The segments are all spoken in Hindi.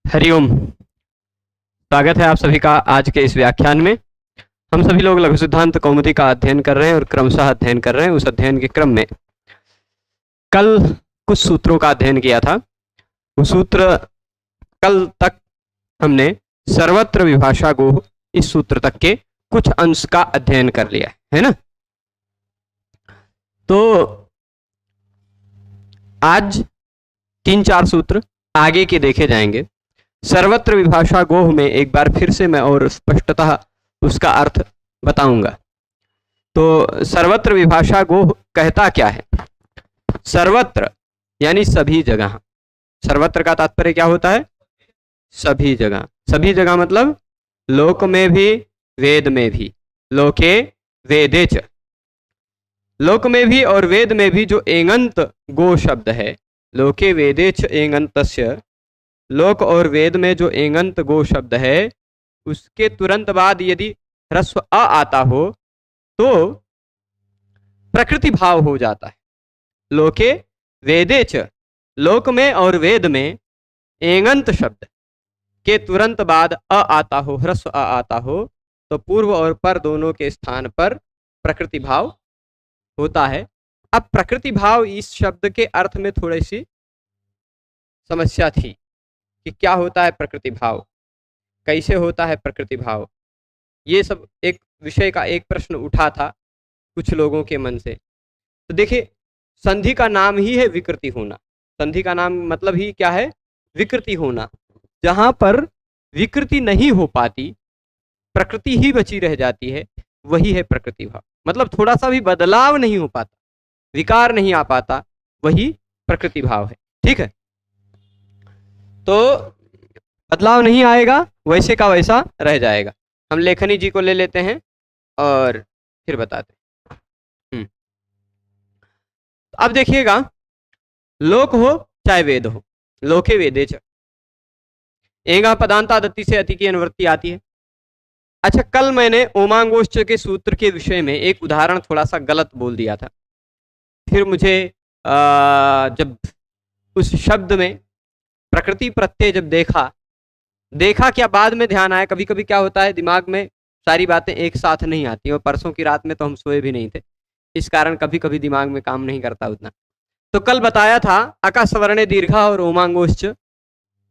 हरिओम। स्वागत है आप सभी का आज के इस व्याख्यान में। हम सभी लोग लघु सिद्धांत कौमुदी का अध्ययन कर रहे हैं और क्रमशः अध्ययन कर रहे हैं। उस अध्ययन के क्रम में कल कुछ सूत्रों का अध्ययन किया था। वो सूत्र कल तक हमने सर्वत्र विभाषा गोह इस सूत्र तक के कुछ अंश का अध्ययन कर लिया है ना। तो आज 3-4 सूत्र आगे के देखे जाएंगे। सर्वत्र विभाषा गोह में एक बार फिर से मैं और स्पष्टतः उसका अर्थ बताऊंगा। तो सर्वत्र विभाषा गोह कहता क्या है? सर्वत्र यानी सभी जगह। सर्वत्र का तात्पर्य क्या होता है? सभी जगह। सभी जगह मतलब लोक में भी, वेद में भी। लोके वेदे च। लोक में भी और वेद में भी जो एंगंत गो शब्द है, लोके वेदे च एंगंतस्य, लोक और वेद में जो एंगंत गो शब्द है उसके तुरंत बाद यदि ह्रस्व अ आता हो तो प्रकृति भाव हो जाता है। लोके वेदे च, लोक में और वेद में एंगंत शब्द के तुरंत बाद अ आता हो, ह्रस्व अ आता हो, तो पूर्व और पर दोनों के स्थान पर प्रकृति भाव होता है। अब प्रकृति भाव इस शब्द के अर्थ में थोड़ी सी समस्या थी कि क्या होता है प्रकृति भाव, कैसे होता है प्रकृति भाव। ये सब एक विषय का एक प्रश्न उठा था कुछ लोगों के मन से। तो देखिए, संधि का नाम ही है विकृति होना। संधि का नाम मतलब ही क्या है? विकृति होना। जहां पर विकृति नहीं हो पाती, प्रकृति ही बची रह जाती है, वही है प्रकृति भाव। मतलब थोड़ा सा भी बदलाव नहीं हो पाता, विकार नहीं आ पाता, वही प्रकृति भाव है। ठीक है, तो बदलाव नहीं आएगा, वैसे का वैसा रह जाएगा। हम लेखनी जी को ले लेते हैं और फिर बताते हैं। अब देखिएगा, लोक हो चाहे वेद हो, लोके वेदे च, एंगा पदांता दत्ती से अति की अनुवृत्ति आती है। अच्छा, कल मैंने ओमांगोश्च के सूत्र के विषय में एक उदाहरण थोड़ा सा गलत बोल दिया था। फिर मुझे जब उस शब्द में प्रकृति प्रत्यय जब देखा क्या बाद में ध्यान आया, कभी कभी क्या होता है दिमाग में सारी बातें एक साथ नहीं आती। और परसों की रात में तो हम सोए भी नहीं थे, इस कारण कभी कभी दिमाग में काम नहीं करता उतना। तो कल बताया था अकास्वर्णे दीर्घा और ओमांगोश्च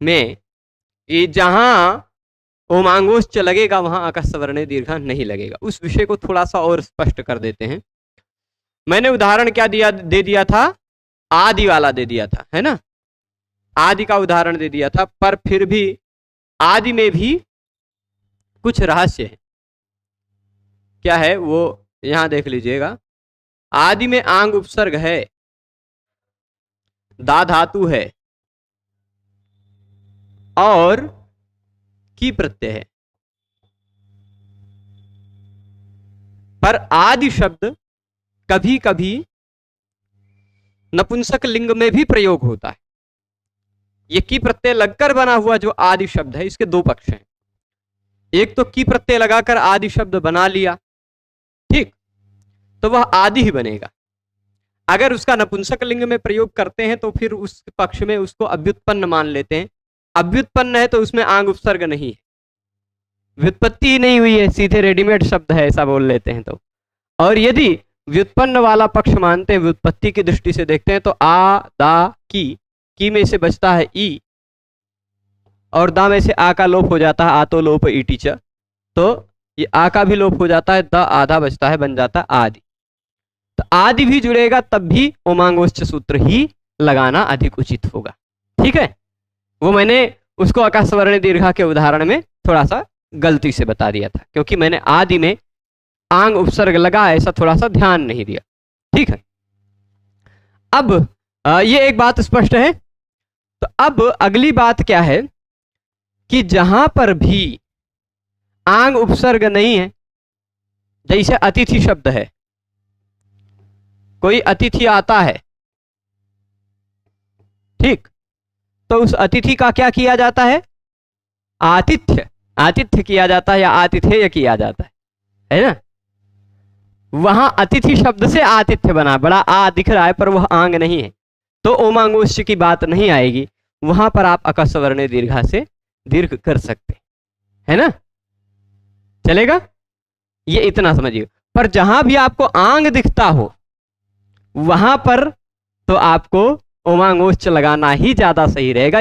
में कि जहां ओमांगोश्च लगेगा वहां अकास्वर्णे दीर्घा नहीं लगेगा। उस विषय को थोड़ा सा और स्पष्ट कर देते हैं। मैंने उदाहरण क्या दे दिया था? आदि वाला दे दिया था, है ना। आदि का उदाहरण दे दिया था, पर फिर भी आदि में भी कुछ रहस्य है। क्या है वो यहां देख लीजिएगा। आदि में आंग उपसर्ग है, दा धातु है और की प्रत्यय है। पर आदि शब्द कभी कभी नपुंसक लिंग में भी प्रयोग होता है। ये की प्रत्यय लगकर बना हुआ जो आदि शब्द है, इसके दो पक्ष हैं। एक तो की प्रत्यय लगाकर आदि शब्द बना लिया, ठीक, तो वह आदि ही बनेगा। अगर उसका नपुंसक लिंग में प्रयोग करते हैं तो फिर उस पक्ष में उसको अव्युत्पन्न मान लेते हैं। अव्युत्पन्न है तो उसमें आंग उपसर्ग नहीं है, व्युत्पत्ति ही नहीं हुई है, सीधे रेडीमेड शब्द है, ऐसा बोल लेते हैं तो। और यदि व्युत्पन्न वाला पक्ष मानते हैं, व्युत्पत्ति की दृष्टि से देखते हैं, तो आ दा की में से बचता है ई और दा में से आ का लोप हो जाता है, आ तो लोप ईटी च, तो ये आ का भी लोप हो जाता है, द आधा बचता है, बन जाता है आदि। तो आदि भी जुड़ेगा तब भी ओमांगोश्च सूत्र ही लगाना अधिक उचित होगा। ठीक है, वो मैंने उसको अकास्वर्णे दीर्घा के उदाहरण में थोड़ा सा गलती से बता दिया था, क्योंकि मैंने आदि में आंग उपसर्ग लगा ऐसा थोड़ा सा ध्यान नहीं दिया। ठीक है, अब ये एक बात स्पष्ट है। तो अब अगली बात क्या है कि जहां पर भी आंग उपसर्ग नहीं है, जैसे अतिथि शब्द है, कोई अतिथि आता है, ठीक, तो उस अतिथि का क्या किया जाता है? आतिथ्य किया जाता है या आतिथेय किया जाता है ना। वहां अतिथि शब्द से आतिथ्य बना, बड़ा आ दिख रहा है पर वह आंग नहीं है, तो ओमांगोश्च की बात नहीं आएगी। वहां पर आप अकस्वर्णे दीर्घा से दीर्घ कर सकते, है ना? चलेगा? ये इतना समझिए। पर जहां भी आपको आंग दिखता हो वहां पर तो आपको ओमांगोच्च लगाना ही ज्यादा सही रहेगा।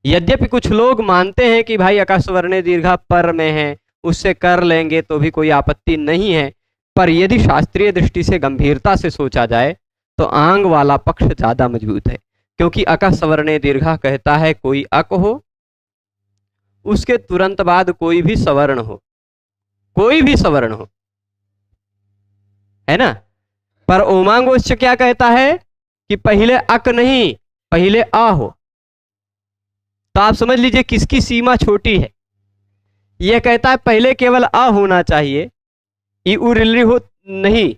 यद्यपि कुछ लोग मानते हैं कि भाई अकस्वर्णे दीर्घा पर में है, उससे कर लेंगे तो भी कोई आपत्ति नहीं है, पर यदि शास्त्रीय दृष्टि से गंभीरता से सोचा जाए तो आंग वाला पक्ष ज्यादा मजबूत है, क्योंकि अकस्वर्णे दीर्घा कहता है कोई अक हो, उसके तुरंत बाद कोई भी सवर्ण हो, कोई भी सवर्ण हो, है ना? पर ओमांगोच्च क्या कहता है कि पहले अक नहीं, पहले आ हो। तो आप समझ लीजिए किसकी सीमा छोटी है। यह कहता है पहले केवल आ होना चाहिए, ई उ रिलरी हो नहीं,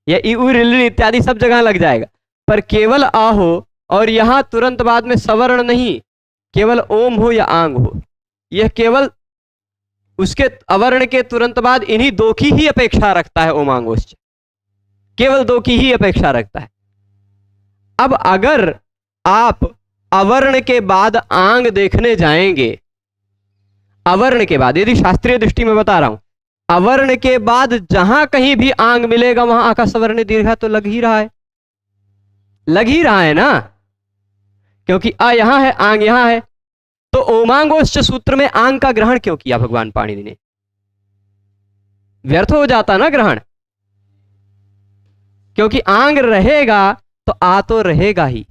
या ई उ रिलरी इत्यादि सब जगह लग जाएगा, पर केवल आ हो और यहां तुरंत बाद में सवर्ण नहीं, केवल ओम हो या आंग हो। यह केवल उसके अवर्ण के तुरंत बाद इन्हीं दो की ही अपेक्षा रखता है ओमांगोच्च, केवल दो की ही अपेक्षा रखता है। अब अगर आप अवर्ण के बाद आंग देखने जाएंगे, अवर्ण के बाद, यदि शास्त्रीय दृष्टि में बता रहा हूं, अवर्ण के बाद जहां कहीं भी आंग मिलेगा वहां अकस्वर्ण दीर्घा तो लग ही रहा है, लग ही रहा है ना, क्योंकि अ यहां है, आंग यहां है। तो ओमांगोच्च सूत्र में आंग का ग्रहण क्यों किया भगवान पाणिनि ने? व्यर्थ हो जाता ना ग्रहण, क्योंकि आंग रहेगा तो आ तो रहेगा ही।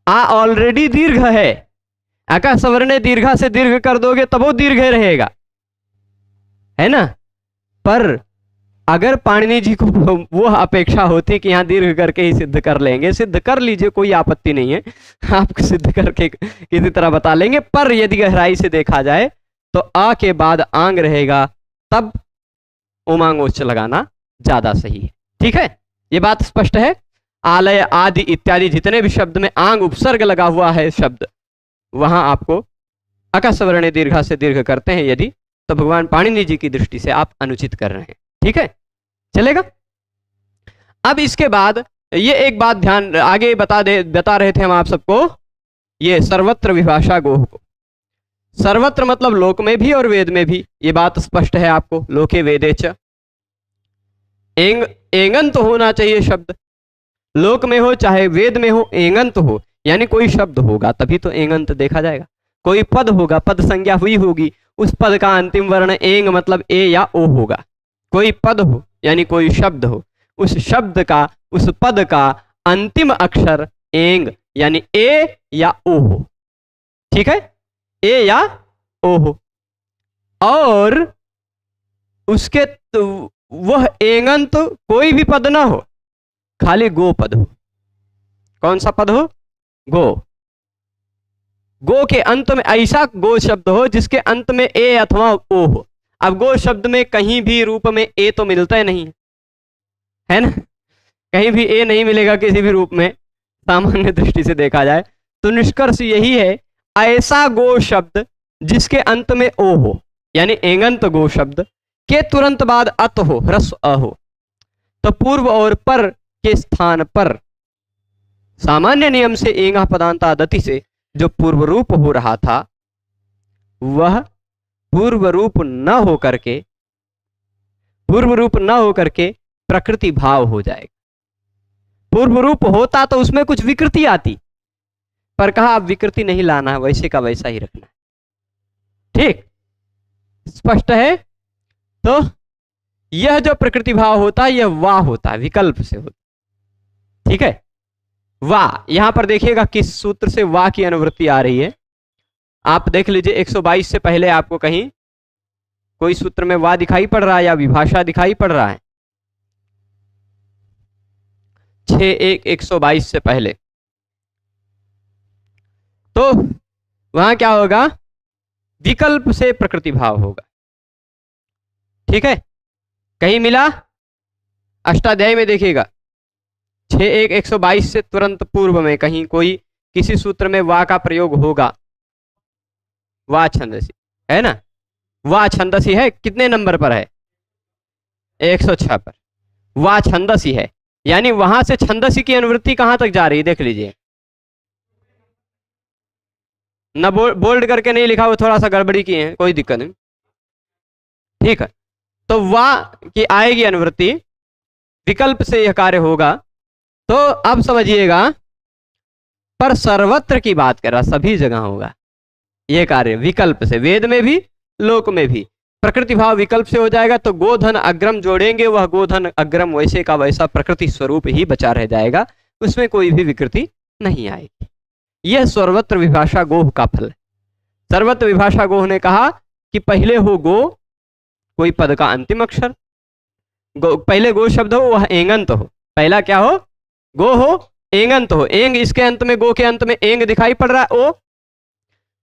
आ ऑलरेडी दीर्घ है, अकस्वर्णे दीर्घा से दीर्घ कर दोगे तब वो दीर्घ रहेगा, है ना? पर अगर पाणिनि जी को वो अपेक्षा होती कि यहां दीर्घ करके ही सिद्ध कर लेंगे, सिद्ध कर लीजिए, कोई आपत्ति नहीं है, आप सिद्ध करके किसी तरह बता लेंगे, पर यदि गहराई से देखा जाए तो आ के बाद आंग रहेगा, तब ओमांगोच्च लगाना ज्यादा सही है। ठीक है, ये बात स्पष्ट है। आलय आदि इत्यादि जितने भी शब्द में आंग उपसर्ग लगा हुआ है शब्द, वहां आपको अकस्वर्णे दीर्घा से दीर्घ करते हैं यदि, तो भगवान पाणिनि जी की दृष्टि से आप अनुचित कर रहे हैं। ठीक है, चलेगा? अब इसके बाद ये एक बात ध्यान आगे बता रहे थे हम आप सबको, ये सर्वत्र विभाषा गोह को। सर्वत्र मतलब लोक में भी और वेद में भी, ये बात स्पष्ट है आपको, लोके वेदे च। एंगंत होना चाहिए शब्द, लोक में हो चाहे वेद में हो, एंगंत हो, यानी कोई शब्द होगा तभी तो एंगंत देखा जाएगा। कोई पद होगा, पद संज्ञा हुई होगी, उस पद का अंतिम वर्ण एंग मतलब ए या ओ होगा। कोई पद हो यानी कोई शब्द हो, उस शब्द का, उस पद का अंतिम अक्षर एंग यानी ए या ओ हो। ठीक है, ए या ओ हो, और उसके वह एंगंत कोई भी पद ना हो, खाली गो पद हो। कौन सा पद हो? गो। गो के अंत में ऐसा गो शब्द हो जिसके अंत में ए अथवा ओ हो। अब गो शब्द में कहीं भी रूप में ए तो मिलता ही नहीं है ना, कहीं भी ए नहीं मिलेगा किसी भी रूप में, सामान्य दृष्टि से देखा जाए तो निष्कर्ष यही है, ऐसा गो शब्द जिसके अंत में ओ हो, यानी एंगंत गो शब्द के तुरंत बाद अत हो, ह्रस्व अ हो, तो पूर्व और पर के स्थान पर सामान्य नियम से एंगा पदांतादति से जो पूर्व रूप हो रहा था वह पूर्व रूप न होकर के प्रकृति भाव हो जाएगा। पूर्व रूप होता तो उसमें कुछ विकृति आती, पर कहा अब विकृति नहीं लाना है, वैसे का वैसा ही रखना है। ठीक, स्पष्ट है? तो यह जो प्रकृति भाव होता है यह वाह होता है, विकल्प से होता। ठीक है, वाह। यहां पर देखिएगा किस सूत्र से वाह की अनुवृत्ति आ रही है, आप देख लीजिए 122 से पहले आपको कहीं कोई सूत्र में वाह दिखाई पड़ रहा है या विभाषा दिखाई पड़ रहा है? 6-1-122 से पहले तो वहां क्या होगा? विकल्प से प्रकृति भाव होगा। ठीक है, कहीं मिला? अष्टाध्यायी में देखिएगा 6-1-122 से तुरंत पूर्व में कहीं कोई किसी सूत्र में वा का प्रयोग होगा। वा छंदसी है ना, वा छंदसी है, कितने नंबर पर है? 106 पर वा छंदसी है, यानी वहां से छंदसी की अनुवृत्ति कहां तक जा रही है देख लीजिए, ना बोल्ड करके नहीं लिखा, वो थोड़ा सा गड़बड़ी किए हैं, कोई दिक्कत नहीं, ठीक है। तो वाह की आएगी अनुवृत्ति, विकल्प से यह कार्य होगा। तो अब समझिएगा, पर सर्वत्र की बात कर रहा, सभी जगह होगा यह कार्य विकल्प से, वेद में भी लोक में भी। प्रकृति भाव विकल्प से हो जाएगा तो गोधन अग्रम जोड़ेंगे, वह गोधन अग्रम वैसे का वैसा प्रकृति स्वरूप ही बचा रह जाएगा, उसमें कोई भी विकृति नहीं आएगी। यह सर्वत्र विभाषा गोह का फल है। सर्वत्र विभाषा गोह ने कहा कि पहले हो गो, कोई पद का अंतिम अक्षर, पहले गो शब्द हो, वह एंगंत हो। पहला क्या हो? गो हो, एंगंत हो। एंग इसके अंत में, गो के अंत में एंग दिखाई पड़ रहा है, ओ।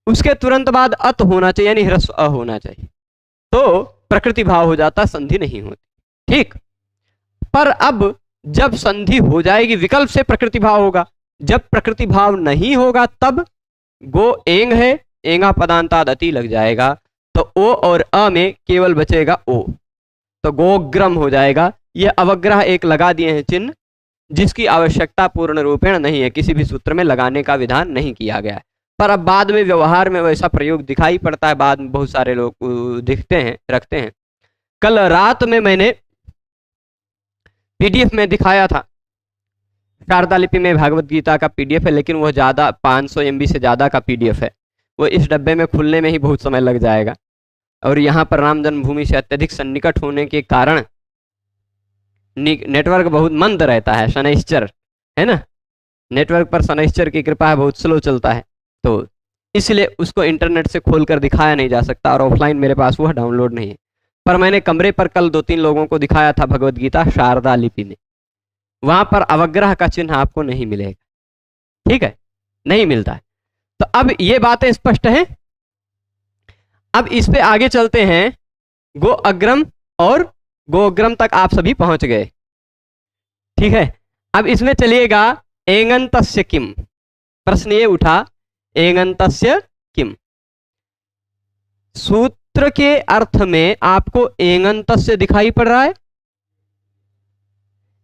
उसके तुरंत बाद अत होना चाहिए, यानी ह्रस्व अ होना चाहिए, तो प्रकृति भाव हो जाता, संधि नहीं होती, ठीक। पर अब जब संधि हो जाएगी, विकल्प से प्रकृति भाव होगा। जब प्रकृति भाव नहीं होगा तब गो एंग है, एंगा पदांताद अति लग जाएगा, तो ओ और अ में केवल बचेगा ओ, तो गोग्रम हो जाएगा। यह अवग्रह एक लगा दिए हैं चिन्ह, जिसकी आवश्यकता पूर्ण रूपेण नहीं है, किसी भी सूत्र में लगाने का विधान नहीं किया गया है, पर अब बाद में व्यवहार में वैसा प्रयोग दिखाई पड़ता है, बाद में बहुत सारे लोग दिखते हैं, रखते हैं। कल रात में मैंने पीडीएफ में दिखाया था, शारदा लिपि में भागवत गीता का पीडीएफ है, लेकिन वह ज़्यादा 500 MB से ज़्यादा का पीडीएफ है, वो इस डब्बे में खुलने में ही बहुत समय लग जाएगा। और यहाँ पर राम जन्मभूमि से अत्यधिक सन्निकट होने के कारण नेटवर्क बहुत मंद रहता है, शनैश्चर है ना, नेटवर्क पर शनैश्चर की कृपा है, बहुत स्लो चलता है, तो इसलिए उसको इंटरनेट से खोलकर दिखाया नहीं जा सकता, और ऑफलाइन मेरे पास वह डाउनलोड नहीं है। पर मैंने कमरे पर कल 2-3 लोगों को दिखाया था भगवत गीता शारदा लिपि में, वहां पर अवग्रह का चिन्ह आपको नहीं मिलेगा, ठीक है, नहीं मिलता है। तो अब ये बातें स्पष्ट हैं। अब इस पे आगे चलते हैं, गो अग्रम और गोग्रम तक आप सभी पहुंच गए, ठीक है। अब इसमें चलिएगा, एंगंतस्य किम, प्रश्न ये उठा, एंगंतस्य किम, सूत्र के अर्थ में आपको एंगंतस्य दिखाई पड़ रहा है,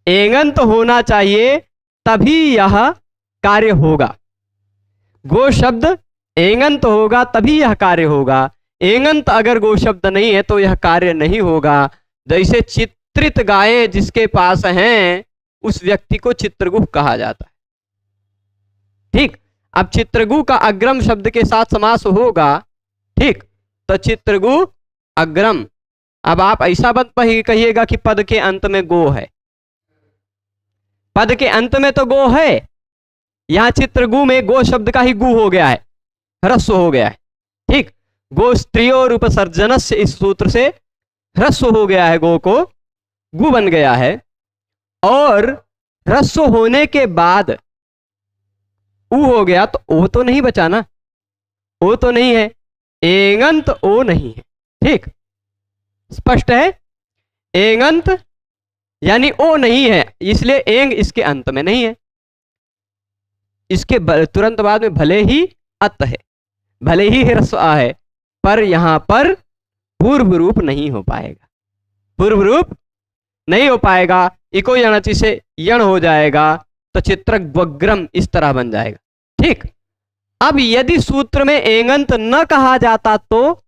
एंगंत होना चाहिए तभी यह कार्य होगा। गो शब्द एंगंत होगा तभी यह कार्य होगा, एंगंत अगर गो शब्द नहीं है तो यह कार्य नहीं होगा। जैसे चित्रित गायें जिसके पास हैं, उस व्यक्ति को चित्रगुह कहा जाता है, ठीक। अब चित्रगुह का अग्रम शब्द के साथ समास होगा, ठीक, तो चित्रगुह अग्रम। अब आप ऐसा मत कहिएगा कि पद के अंत में गो है, पद के अंत में तो गो है, यहां चित्रगु में गो शब्द का ही गु हो गया है, ह्रस्व हो गया है, ठीक। गो स्त्रियों उपसर्जनस्य, इस सूत्र से ह्रस्व हो गया है, गो को गु बन गया है, और ह्रस्व होने के बाद उ हो गया, तो ओ तो नहीं बचा ना, ओ तो नहीं है, एंगंत ओ नहीं है, ठीक, स्पष्ट है। एंगंत यानी ओ नहीं है, इसलिए एंग इसके अंत में नहीं है, इसके तुरंत बाद में भले ही अत है, भले ही ह्रस्व आ है, पर यहां पर पूर्व रूप नहीं हो पाएगा, पूर्व रूप नहीं हो पाएगा, इको यणचि से यण हो जाएगा, तो चित्रग्वग्रम इस तरह बन जाएगा, ठीक। अब यदि सूत्र में एंगंत न कहा जाता, तो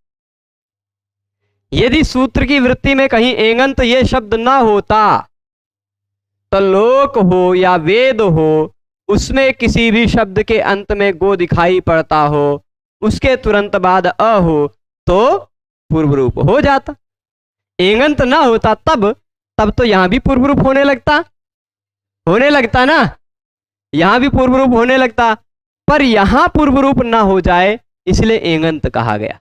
यदि सूत्र की वृत्ति में कहीं एंगंत ये शब्द ना होता, तो लोक हो या वेद हो, उसमें किसी भी शब्द के अंत में गो दिखाई पड़ता हो, उसके तुरंत बाद अ हो, तो पूर्व रूप हो जाता। एंगंत ना होता तब तो यहां भी पूर्व रूप होने लगता ना, यहां भी पूर्व रूप होने लगता, पर यहां पूर्व रूप ना हो जाए इसलिए एंगंत कहा गया।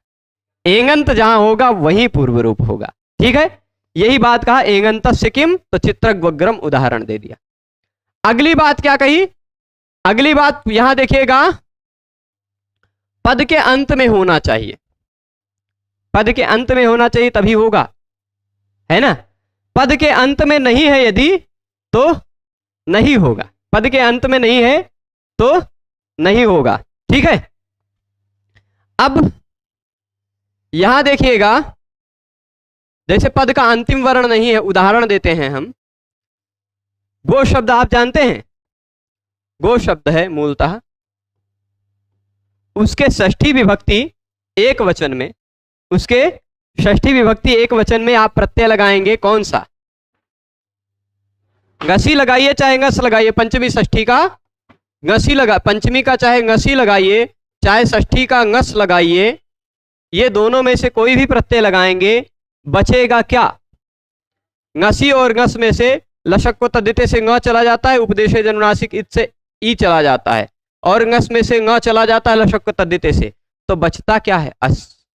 एंगंत जहां होगा वहीं पूर्व रूप होगा, ठीक है, यही बात कहा। एंगंतस्य किम, तो चित्रग्वग्रम उदाहरण दे दिया। अगली बात क्या कही, अगली बात यहां देखिएगा, पद के अंत में होना चाहिए, पद के अंत में होना चाहिए तभी होगा, है ना। पद के अंत में नहीं है यदि, तो नहीं होगा, पद के अंत में नहीं है तो नहीं होगा, ठीक है। अब यहां देखिएगा, जैसे पद का अंतिम वर्ण नहीं है, उदाहरण देते हैं हम। गो शब्द आप जानते हैं, गो शब्द है मूलतः, उसके षष्ठी विभक्ति एक वचन में, उसके षष्ठी विभक्ति एक वचन में आप प्रत्यय लगाएंगे कौन सा? घसी लगाइए चाहे ngस लगाइए, पंचमी षष्ठी का ngसी लगा, पंचमी का चाहे ngसी लगाइए चाहे षष्ठी का ngस लगाइए, ये दोनों में से कोई भी प्रत्यय लगाएंगे, बचेगा क्या? ngसी और ngस में से लशक को तद्धिते से ng चला जाता है, उपदेशे जनुनासिक इत से ई चला जाता है, और ngस में से ng चला जाता है लशक को तद्धिते से, तो बचता क्या है? अस।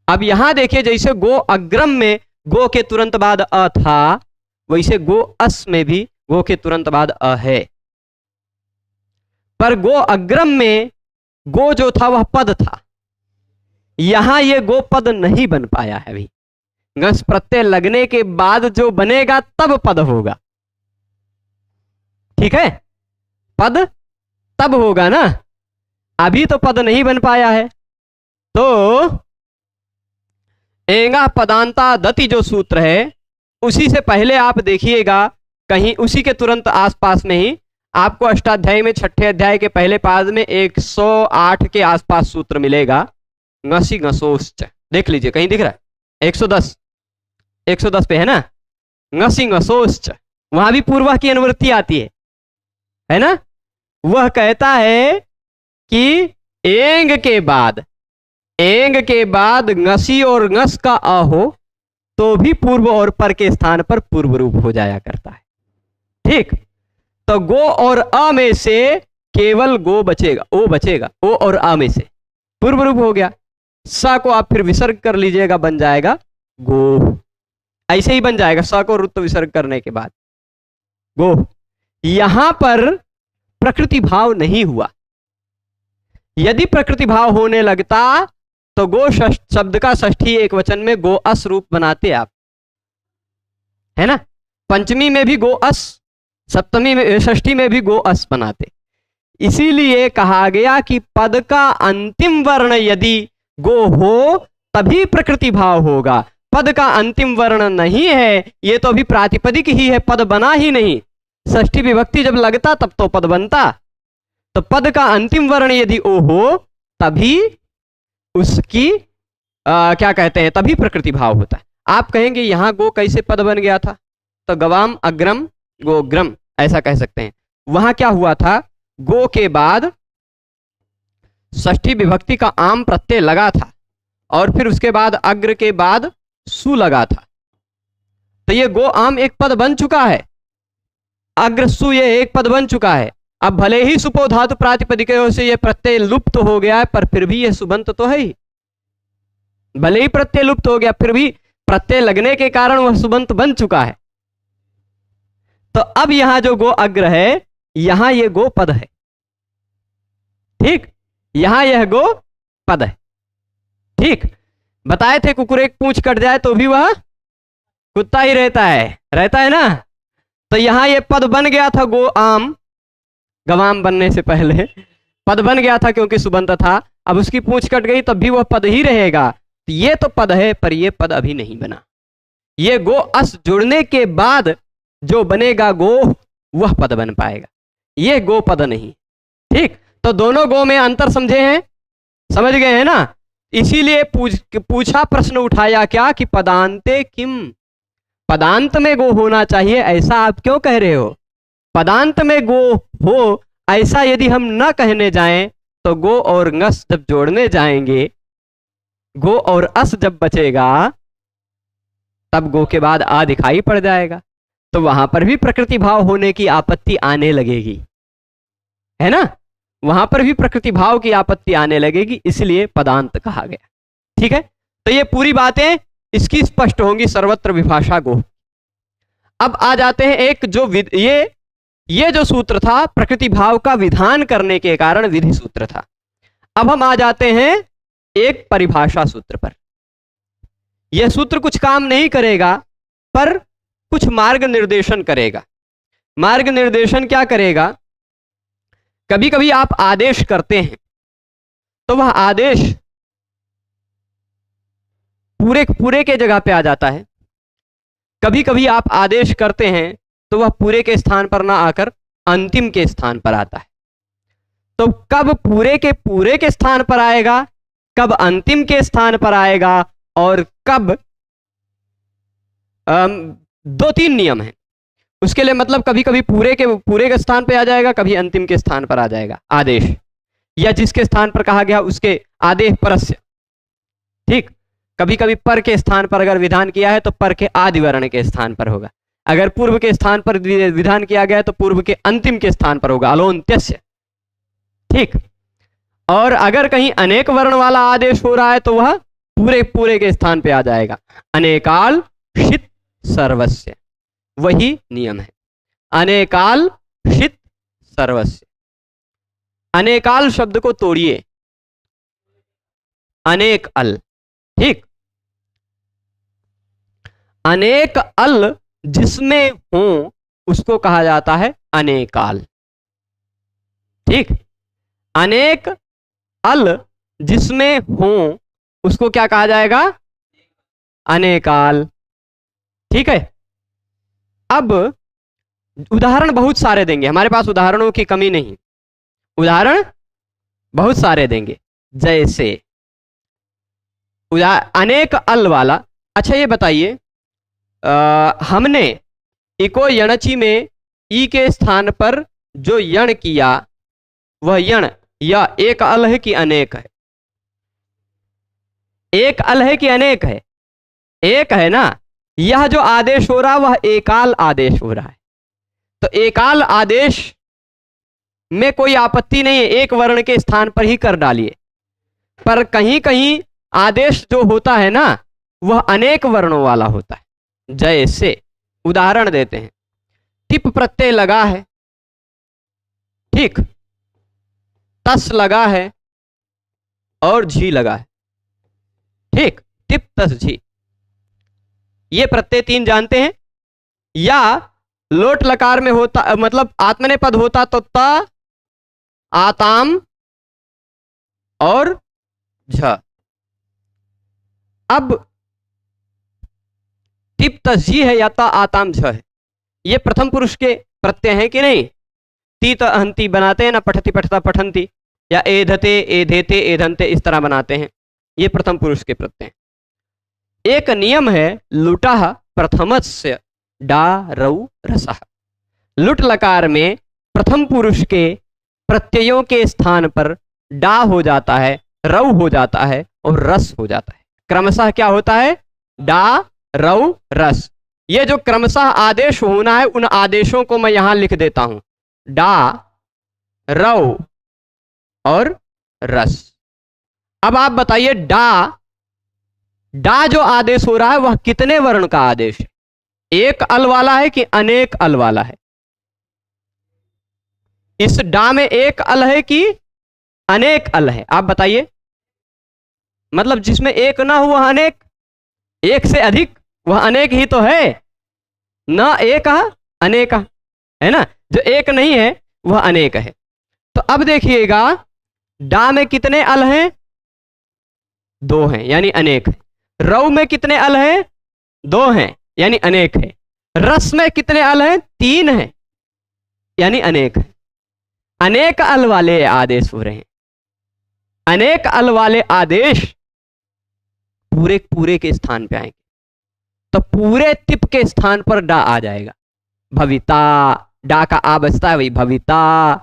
अब यहां देखिए, जैसे गो अग्रम में गो के तुरंत बाद अ था, वैसे गो अस में भी गो के तुरंत बाद अ है। पर गो अग्रम में गो जो था वह पद था, यहां यह गो पद नहीं बन पाया है अभी। ngस प्रत्यय लगने के बाद जो बनेगा तब पद होगा, ठीक है? पद तब होगा ना, अभी तो पद नहीं बन पाया है। तो एंगा पदांता दति जो सूत्र है, उसी से पहले आप देखिएगा, कहीं उसी के तुरंत आसपास में ही आपको अष्टाध्यायी में छठे अध्याय के पहले पाद में 108 के आसपास सूत्र मिलेगा, ngसी ngसोश्च। देख लीजिए कहीं दिख रहा है? 110 पे है ना, ngसी ngसोश्च। वहां भी पूर्वा की अनुवृत्ति आती है ना? वह कहता है कि एंग के बाद ngसी और ngस का अ हो तो भी पूर्व और पर के स्थान पर पूर्व रूप हो जाया करता है, ठीक? तो गो और अ में से केवल गो बचेगा, ओ बचेगा, ओ और अ में से पूर्व रूप हो गया। स को आप फिर विसर्ग कर लीजिएगा, बन जाएगा गो, ऐसे ही बन जाएगा, स को रुत्व विसर्ग करने के बाद गो। यहां पर प्रकृति भाव नहीं हुआ। यदि प्रकृति भाव होने लगता तो गो शब्द का षष्ठी एक वचन में गो अस रूप बनाते आप, है ना? पंचमी में भी गो अस, सप्तमी में, षष्ठी में भी गो अस बनाते। इसीलिए कहा गया कि पद का अंतिम वर्ण यदि गो हो तभी प्रकृति भाव होगा। पद का अंतिम वर्ण नहीं है, ये तो अभी प्रातिपदिक ही है, पद बना ही नहीं। षष्ठी विभक्ति जब लगता तब तो पद बनता। तो पद का अंतिम वर्ण यदि ओ हो तभी उसकी क्या कहते हैं, तभी प्रकृति भाव होता है। आप कहेंगे यहां गो कैसे पद बन गया था? तो गवाम अग्रम गोग्रम ऐसा कह सकते हैं। वहां क्या हुआ था, गो के बाद षष्ठी विभक्ति का आम प्रत्यय लगा था और फिर उसके बाद अग्र के बाद सु लगा था, तो ये गो आम एक पद बन चुका है, अग्र सु ये एक पद बन चुका है। अब भले ही सुपो धातु प्रातिपदिक से ये प्रत्यय लुप्त हो गया है, पर फिर भी ये सुबंत तो है ही। भले ही प्रत्यय लुप्त हो गया, फिर भी प्रत्यय लगने के कारण वह सुबंत बन चुका है। तो अब यहां जो गो अग्र है, यहां ये गो पद है, ठीक? यहां यह गो पद है, ठीक? बताए थे कुकुर एक पूंछ कट जाए तो भी वह कुत्ता ही रहता है ना? तो यहां ये पद बन गया था, गो आम, गवाम बनने से पहले पद बन गया था क्योंकि सुबंत था। अब उसकी पूंछ कट गई तब भी वह पद ही रहेगा। तो ये तो पद है, पर ये पद अभी नहीं बना। ये गो अस जुड़ने के बाद जो बनेगा गो, वह पद बन पाएगा, ये गो पद नहीं, ठीक? तो दोनों गो में अंतर समझे हैं, समझ गए हैं ना? इसीलिए पूछा, प्रश्न उठाया क्या कि पदांते किम, पदांत में गो होना चाहिए, ऐसा आप क्यों कह रहे हो? पदांत में गो हो ऐसा यदि हम न कहने जाएं तो गो और ngस जब जोड़ने जाएंगे, गो और अस जब बचेगा तब गो के बाद आ दिखाई पड़ जाएगा, तो वहां पर भी प्रकृति भाव होने की आपत्ति आने लगेगी, है ना? वहां पर भी प्रकृति भाव की आपत्ति आने लगेगी, इसलिए पदांत कहा गया, ठीक है? तो ये पूरी बातें इसकी स्पष्ट होंगी सर्वत्र विभाषा गो। अब आ जाते हैं एक जो ये जो सूत्र था प्रकृति भाव का विधान करने के कारण विधि सूत्र था। अब हम आ जाते हैं एक परिभाषा सूत्र पर। यह सूत्र कुछ काम नहीं करेगा, पर कुछ मार्ग निर्देशन करेगा। मार्ग निर्देशन क्या करेगा? कभी कभी आप आदेश करते हैं तो वह आदेश पूरे के जगह पे आ जाता है। कभी कभी आप आदेश करते हैं तो वह पूरे के स्थान पर ना आकर अंतिम के स्थान पर आता है। तो कब पूरे के स्थान पर आएगा, कब अंतिम के स्थान पर आएगा, और कब दो तीन नियम है उसके लिए। मतलब कभी कभी पूरे के स्थान पे आ जाएगा, कभी अंतिम के स्थान पर आ जाएगा आदेश, या जिसके स्थान पर कहा गया उसके आदेश परस्य। ठीक, कभी कभी पर के स्थान पर अगर विधान किया है तो पर के आदि वर्ण के स्थान पर होगा। अगर पूर्व के स्थान पर विधान किया गया है तो पूर्व के अंतिम के स्थान पर होगा, अलोन्त्यस्य। ठीक, और अगर कहीं अनेक वर्ण वाला आदेश हो रहा है तो वह पूरे के स्थान पे आ जाएगा। अनेकाल षित सर्वस्य, वही नियम है। अनेकाल षित सर्वस्य। अनेकाल शब्द को तोड़िए, अनेक अल। ठीक, अनेक अल जिसमें हो उसको कहा जाता है अनेकाल। ठीक, अनेक अल जिसमें हो उसको क्या कहा जाएगा, अनेकाल। ठीक है, अब उदाहरण बहुत सारे देंगे, हमारे पास उदाहरणों की कमी नहीं, उदाहरण बहुत सारे देंगे। जैसे अनेक अल वाला। अच्छा ये बताइए, हमने इको यणची में ई के स्थान पर जो यण किया वह यण या एक अल है कि अनेक है? एक अल है कि अनेक है? एक है ना। यह जो आदेश हो रहा है वह एकाल आदेश हो रहा है। तो एकाल आदेश में कोई आपत्ति नहीं है, एक वर्ण के स्थान पर ही कर डालिए। पर कहीं कहीं आदेश जो होता है ना वह अनेक वर्णों वाला होता है। जैसे उदाहरण देते हैं, टिप प्रत्यय लगा है, ठीक, तस लगा है और झी लगा है। ठीक, टिप तस झी, ये प्रत्यय तीन जानते हैं। या लोट लकार में होता, मतलब आत्मनेपद होता तो त, आताम और झ। अब टिप तस्जी है या ता आताम झ है, ये प्रथम पुरुष के प्रत्यय हैं कि नहीं? तीत अहंती बनाते हैं ना, पठती पठता पठंती, या एधते एधेते एधंते, इस तरह बनाते हैं, ये प्रथम पुरुष के प्रत्यय। एक नियम है लुटः प्रथमस्य डा रौ रसः। लुट लकार में प्रथम पुरुष के प्रत्ययों के स्थान पर डा हो जाता है, रौ हो जाता है और रस हो जाता है। क्रमशः क्या होता है? डा रौ रस। ये जो क्रमशः आदेश होना है उन आदेशों को मैं यहां लिख देता हूं, डा रौ और रस। अब आप बताइए, डा जो आदेश हो रहा है वह कितने वर्ण का आदेश है? एक अल वाला है कि अनेक अल वाला है? इस डा में एक अल है कि अनेक अल है? आप बताइए। मतलब जिसमें एक ना हो वह अनेक, एक से अधिक वह अनेक ही तो है ना। एक अनेक है ना, जो एक नहीं है वह अनेक है। तो अब देखिएगा, डा में कितने अल हैं? दो हैं, यानी अनेक है। रौ में कितने अल हैं? दो हैं, यानी अनेक है। रस में कितने अल हैं? तीन हैं, यानी अनेक है। अनेक अल वाले आदेश हो रहे हैं। अनेक अल वाले आदेश पूरे के स्थान पे आएंगे, तो पूरे तिप के स्थान पर डा आ जाएगा। भविता, डा का आ बचता है, वही भविता,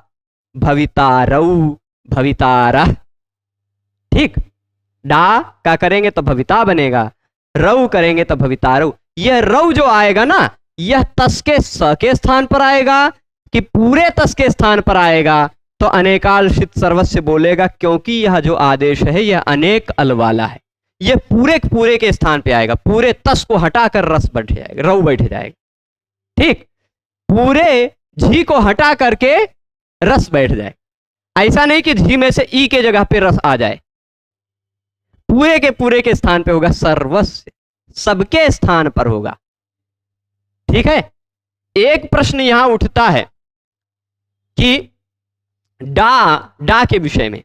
भवितारौ, भवितारः। ठीक, डा का करेंगे तो भविता बनेगा, रौ करेंगे तो भवितारौ। यह रौ जो आएगा ना, यह तस के स के स्थान पर आएगा कि पूरे तस के स्थान पर आएगा? तो अनेकाल षित सर्वस्य बोलेगा, क्योंकि यह जो आदेश है यह अनेक अल वाला है। यह पूरे के स्थान पे आएगा, पूरे तस को हटाकर रस बैठ जाएगा, रौ बैठ जाएगा। ठीक, पूरे झी को हटा करके रस बैठ जाए। ऐसा नहीं कि झी में से ई के जगह पे रस आ जाए, पूरे के स्थान पे होगा, सर्वस्य, सबके स्थान पर होगा। ठीक है। एक प्रश्न यहां उठता है कि डा के विषय में,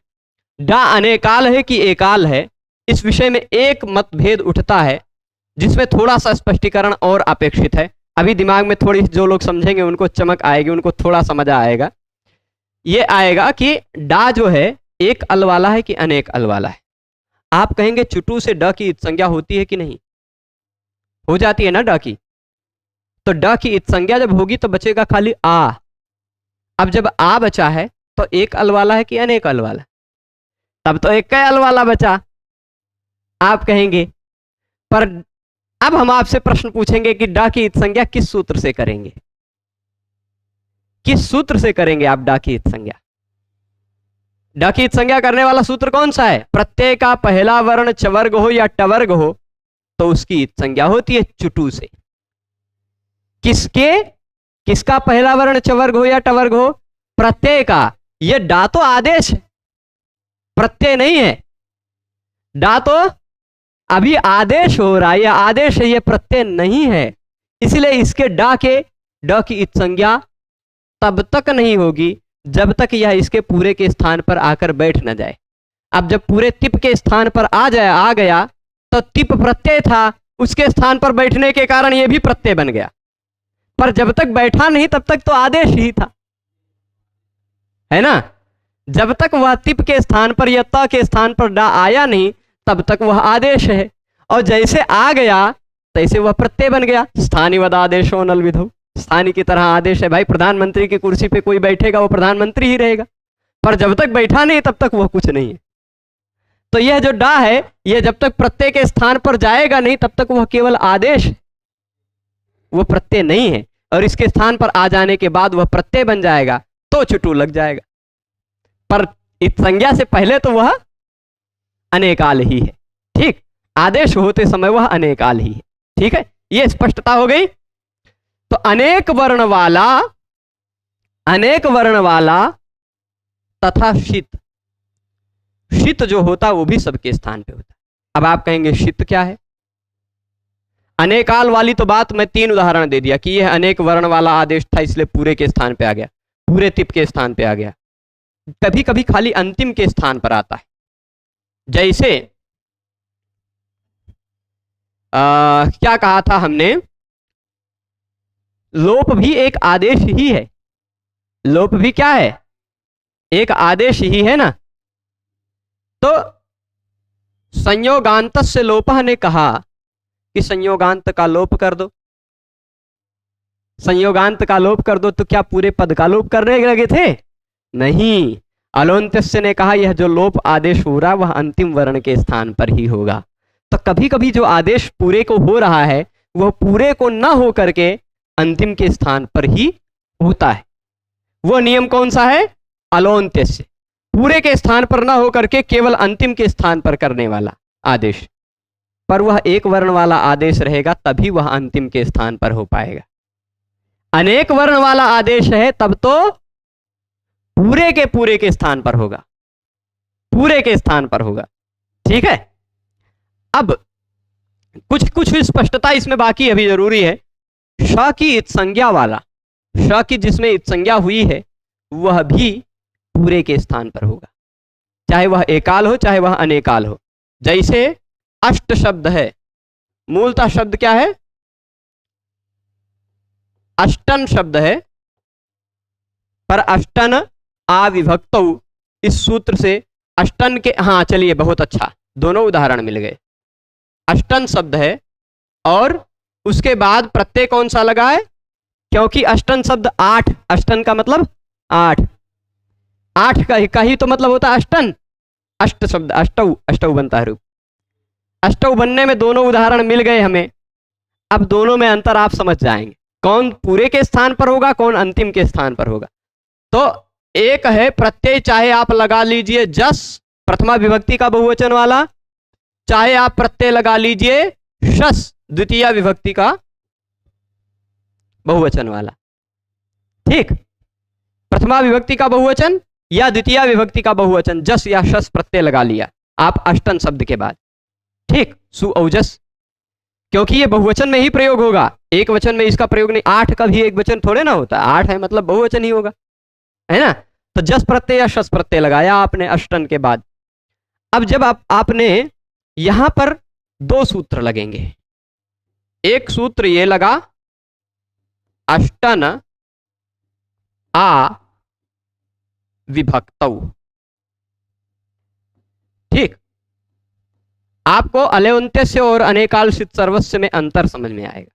डा अनेकाल है कि एकाल है, इस विषय में एक मतभेद उठता है जिसमें थोड़ा सा स्पष्टीकरण और अपेक्षित है। अभी दिमाग में थोड़ी, जो लोग समझेंगे उनको चमक आएगी, उनको थोड़ा समझ आएगा। ये आएगा कि डा जो है एक अल वाला है कि अनेक अल वाला है। आप कहेंगे चुटू से ड की इत संज्ञा होती है कि नहीं? हो जाती है ना ड की। तो ड की इत संज्ञा जब होगी तो बचेगा खाली आ। अब जब आ बचा है तो एक अल वाला है कि अनेक अल वाला? तब तो एक अल वाला बचा, आप कहेंगे। पर अब हम आपसे प्रश्न पूछेंगे कि डा की इत संज्ञा किस सूत्र से करेंगे? किस सूत्र से करेंगे आप डा की इत संज्ञा? डा की इत संज्ञा करने वाला सूत्र कौन सा है? प्रत्यय का पहला वर्ण चवर्ग हो या टवर्ग हो तो उसकी इत संज्ञा होती है चुटू से। किसका पहला वर्ण चवर्ग हो या टवर्ग हो? प्रत्यय का। यह डा तो आदेश है, प्रत्यय नहीं है। डा तो अभी आदेश हो रहा है, यह आदेश है, यह प्रत्यय नहीं है। इसलिए इसके डा की इत संज्ञा तब तक नहीं होगी जब तक यह इसके पूरे के स्थान पर आकर बैठ न जाए। अब जब पूरे तिप के स्थान पर आ गया तो तिप प्रत्यय था, उसके स्थान पर बैठने के कारण यह भी प्रत्यय बन गया। पर जब तक बैठा नहीं तब तक तो आदेश ही था, है ना? जब तक वह तिप के स्थान पर या त के स्थान पर डा आया नहीं तब तक वह आदेश है, और जैसे आ गया तैसे वह प्रत्यय बन गया। स्थानीय वद आदेशो नल विधौ, स्थानीय की तरह आदेश है। भाई प्रधानमंत्री की कुर्सी पे कोई बैठेगा वो प्रधानमंत्री ही रहेगा, पर जब तक बैठा नहीं तब तक वह कुछ नहीं है। तो यह जो डा है यह जब तक प्रत्यय के स्थान पर जाएगा नहीं तब तक वह केवल आदेश है, वह प्रत्यय नहीं है। और इसके स्थान पर आ जाने के बाद वह प्रत्यय बन जाएगा तो चुटू लग जाएगा। पर इत संज्ञा से पहले तो वह अनेकाल ही है। ठीक, आदेश होते समय वह अनेकाल ही है। ठीक है, यह स्पष्टता हो गई। तो अनेक वर्ण वाला तथा शीत, शीत जो होता वो भी सबके स्थान पे होता। अब आप कहेंगे शीत क्या है? अनेकाल वाली तो बात मैं 3 उदाहरण दे दिया कि यह अनेक वर्ण वाला आदेश था इसलिए पूरे के स्थान पे आ गया, पूरे तिप के स्थान पे आ गया। कभी कभी खाली अंतिम के स्थान पर आता है। जैसे क्या कहा था हमने? लोप भी एक आदेश ही है। लोप भी क्या है? एक आदेश ही है ना। तो संयोगांत से लोपः ने कहा कि संयोगांत का लोप कर दो। संयोगांत का लोप कर दो तो क्या पूरे पद का लोप करने लगे थे? नहीं। अलोन्त्यस्य ने कहा यह जो लोप आदेश हो रहा वह अंतिम वर्ण के स्थान पर ही होगा। तो कभी कभी जो आदेश पूरे को हो रहा है वह पूरे को न हो करके अंतिम के स्थान पर ही होता है। वह नियम कौन सा है? अलोन्त्यस्य, पूरे के स्थान पर न हो करके केवल अंतिम के स्थान पर करने वाला आदेश। पर वह एक वर्ण वाला आदेश रहेगा तभी वह अंतिम के स्थान पर हो पाएगा। अनेक वर्ण वाला आदेश है तब तो पूरे के स्थान पर होगा, पूरे के स्थान पर होगा। ठीक है, अब कुछ स्पष्टता इसमें बाकी अभी जरूरी है। श की इत संज्ञा वाला, श की जिसमें इत संज्ञा हुई है वह भी पूरे के स्थान पर होगा, चाहे वह एकाल हो चाहे वह अनेकाल हो। जैसे अष्ट शब्द है, मूलतः शब्द क्या है? अष्टन शब्द है, पर अष्टन आविभक्तौ, इस सूत्र से अष्टन के, हाँ चलिए बहुत अच्छा, दोनों उदाहरण मिल गए। अष्टन शब्द है और उसके बाद प्रत्यय कौन सा लगा है? क्योंकि अष्टन शब्द 8, अष्टन का मतलब 8, 8 का ही तो मतलब होता है अष्टन। अष्ट शब्द अष्टौ, अष्टौ बनता है रूप। अष्टौ बनने में दोनों उदाहरण मिल गए हमें। अब दोनों में अंतर आप समझ जाएंगे, कौन पूरे के स्थान पर होगा कौन अंतिम के स्थान पर होगा। तो एक है प्रत्यय, चाहे आप लगा लीजिए जस प्रथमा विभक्ति का बहुवचन वाला, चाहे आप प्रत्यय लगा लीजिए शस द्वितीय विभक्ति का बहुवचन वाला। ठीक, प्रथमा विभक्ति का बहुवचन या द्वितीय विभक्ति का बहुवचन, जस या शस प्रत्यय लगा लिया आप अष्टन शब्द के बाद। ठीक, सुऔजस, क्योंकि ये बहुवचन में ही प्रयोग होगा, एक वचन में इसका प्रयोग नहीं। 8 का भी एक वचन थोड़े ना होता, 8 है मतलब बहुवचन ही होगा, है ना। तो जस प्रत्यय या शस प्रत्यय लगाया आपने अष्टन के बाद। अब जब आपने यहां पर 2 सूत्र लगेंगे। एक सूत्र ये लगा अष्टन आ विभक्तौ। ठीक, आपको अलेउन्त्यस्य और अनेकालसित सर्वस्व में अंतर समझ में आएगा।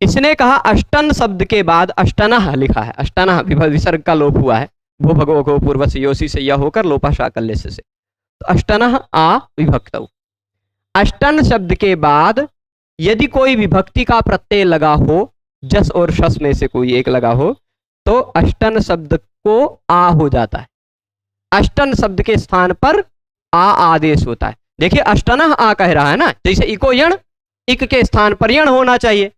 इसने कहा अष्टन शब्द के बाद अष्टनः लिखा है, अष्टनः विसर्ग का लोप हुआ है, भो भगो गो पूर्व से योसी से यह होकर लोपा शाकल्य से, तो अष्टनः आ विभक्तौ। अष्टन शब्द के बाद यदि कोई विभक्ति का प्रत्यय लगा हो, जस और शस में से कोई एक लगा हो, तो अष्टन शब्द को आ हो जाता है। अष्टन शब्द के स्थान पर आ आदेश होता है। देखिए अष्टनः आ कह रहा है ना, जैसे इको यण, इक के स्थान पर यण होना चाहिए।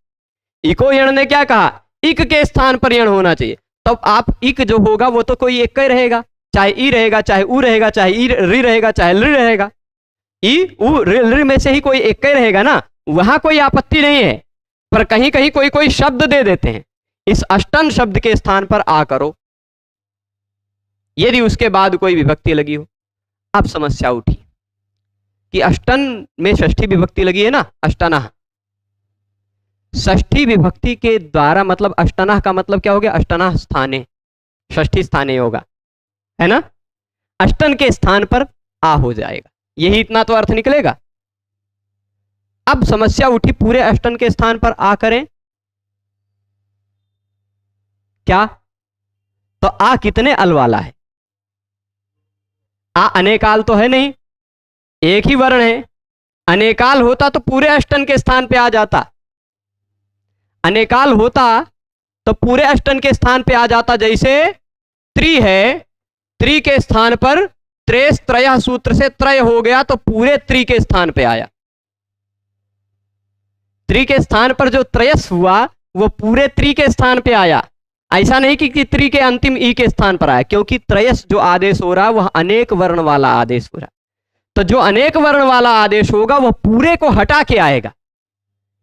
इको यण ने क्या कहा, इक के स्थान पर यण होना चाहिए। तब आप इक जो होगा वो तो कोई एक ही रहेगा, चाहे ई रहेगा, चाहे ऊ रहेगा, चाहे ई री रहेगा, चाहे लृ रहेगा। ई ऊ लृ में से ही कोई एक ही रहेगा ना, वहां कोई आपत्ति नहीं है। पर कहीं कहीं कोई कोई शब्द दे देते हैं, इस अष्टन शब्द के स्थान पर आ करो, यदि उसके बाद कोई विभक्ति लगी हो। अब समस्या उठी कि अष्टन में षष्ठी विभक्ति लगी है ना, अष्टनः। षष्ठी विभक्ति के द्वारा मतलब अष्टनः का मतलब क्या हो गया, अष्टनः स्थाने, षष्ठी स्थाने होगा, है ना। अष्टन के स्थान पर आ हो जाएगा, यही इतना तो अर्थ निकलेगा। अब समस्या उठी, पूरे अष्टन के स्थान पर आ करें क्या, तो आ कितने अल वाला है, आ अनेकाल तो है नहीं, एक ही वर्ण है। अनेकाल होता तो पूरे अष्टन के स्थान पे आ जाता, अनेकाल होता तो पूरे अष्टन के स्थान पे आ जाता। जैसे त्रि है, त्रि के स्थान पर त्रेस त्रयः सूत्र से त्रय हो गया तो पूरे त्रि के स्थान पे आया। त्रि के स्थान पर जो त्रयस हुआ वो पूरे त्रि के स्थान पे आया। ऐसा नहीं कि त्रि के अंतिम ई के स्थान पर आया, क्योंकि त्रयस जो आदेश हो रहा वह अनेक वर्ण वाला आदेश हो रहा। तो जो अनेक वर्ण वाला आदेश होगा वह पूरे को हटा के आएगा,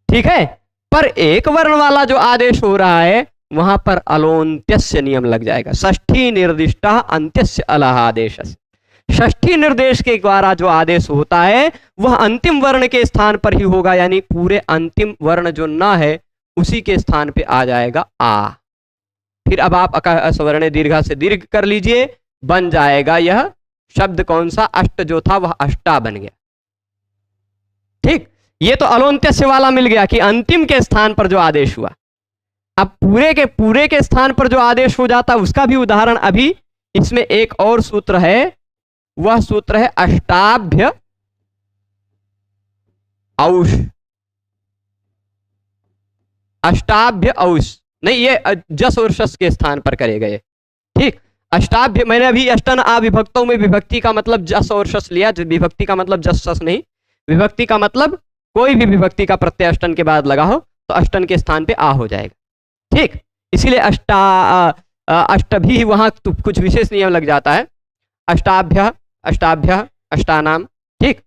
ठीक है। पर एक वर्ण वाला जो आदेश हो रहा है वहां पर अलोन्त्यस्य नियम लग जाएगा। षष्ठी निर्दिष्ट अंत्यस्य अलह आदेश, षष्ठी निर्देश के द्वारा जो आदेश होता है वह अंतिम वर्ण के स्थान पर ही होगा, यानी पूरे अंतिम वर्ण जो न है उसी के स्थान पे आ जाएगा आ। फिर अब आप असवर्ण दीर्घा से दीर्घ कर लीजिए, बन जाएगा यह शब्द कौन सा, अष्ट जो था वह अष्टा बन गया। ठीक, ये तो अलोन्त्यस्य वाला मिल गया कि अंतिम के स्थान पर जो आदेश हुआ। अब पूरे के स्थान पर जो आदेश हो जाता उसका भी उदाहरण अभी इसमें एक और सूत्र है, वह सूत्र है अष्टाभ्य औष। अष्टाभ्य औष नहीं, ये जस और शस के स्थान पर करे गए। ठीक, अष्टाभ्य, मैंने अभी अष्टन आ विभक्तों में विभक्ति का मतलब जस और शस लिया, विभक्ति का मतलब जस शस नहीं, विभक्ति का मतलब कोई भी विभक्ति का प्रत्यय अष्टन के बाद लगा हो तो अष्टन के स्थान पे आ हो जाएगा। ठीक, इसीलिए अष्टभी वहां तो कुछ विशेष नियम लग जाता है, अष्टाभ्य अष्टाभ्य अष्टानाम। ठीक,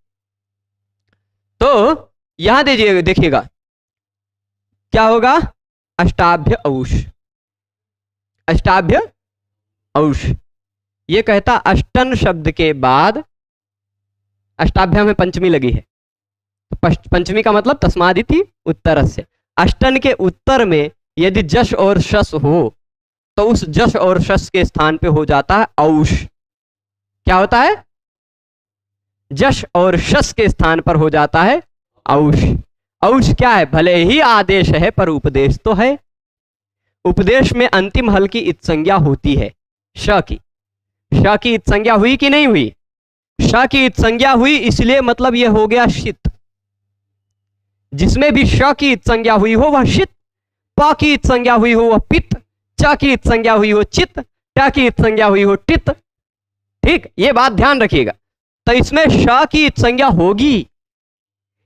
तो यहां देखिएगा क्या होगा, अष्टाभ्य औष, अष्टाभ्य औष। ये कहता अष्टन शब्द के बाद अष्टाभ्य में पंचमी लगी है, तो पंचमी का मतलब तस्मादिति उत्तरस्य। अष्टन के उत्तर में यदि जश और शस हो तो उस जश और शस के स्थान पे हो जाता है औष। क्या होता है, जश और शस के स्थान पर हो जाता है औष। औष क्या है, भले ही आदेश है पर उपदेश तो है। उपदेश में अंतिम हल की इत्संज्ञा होती है, श की। श की इत्संज्ञा हुई कि नहीं हुई, श की इत्संज्ञा हुई, इसलिए मतलब यह हो गया शित। जिसमें भी श की इत्संज्ञा हुई हो वह शित, प की इत्संज्ञा हुई हो वह पित्त, च की इत्संज्ञा हुई हो चित्त, ट की इत्संज्ञा हुई हो टित्त। ठीक, ये बात ध्यान रखिएगा। तो इसमें श की इत्संज्ञा होगी,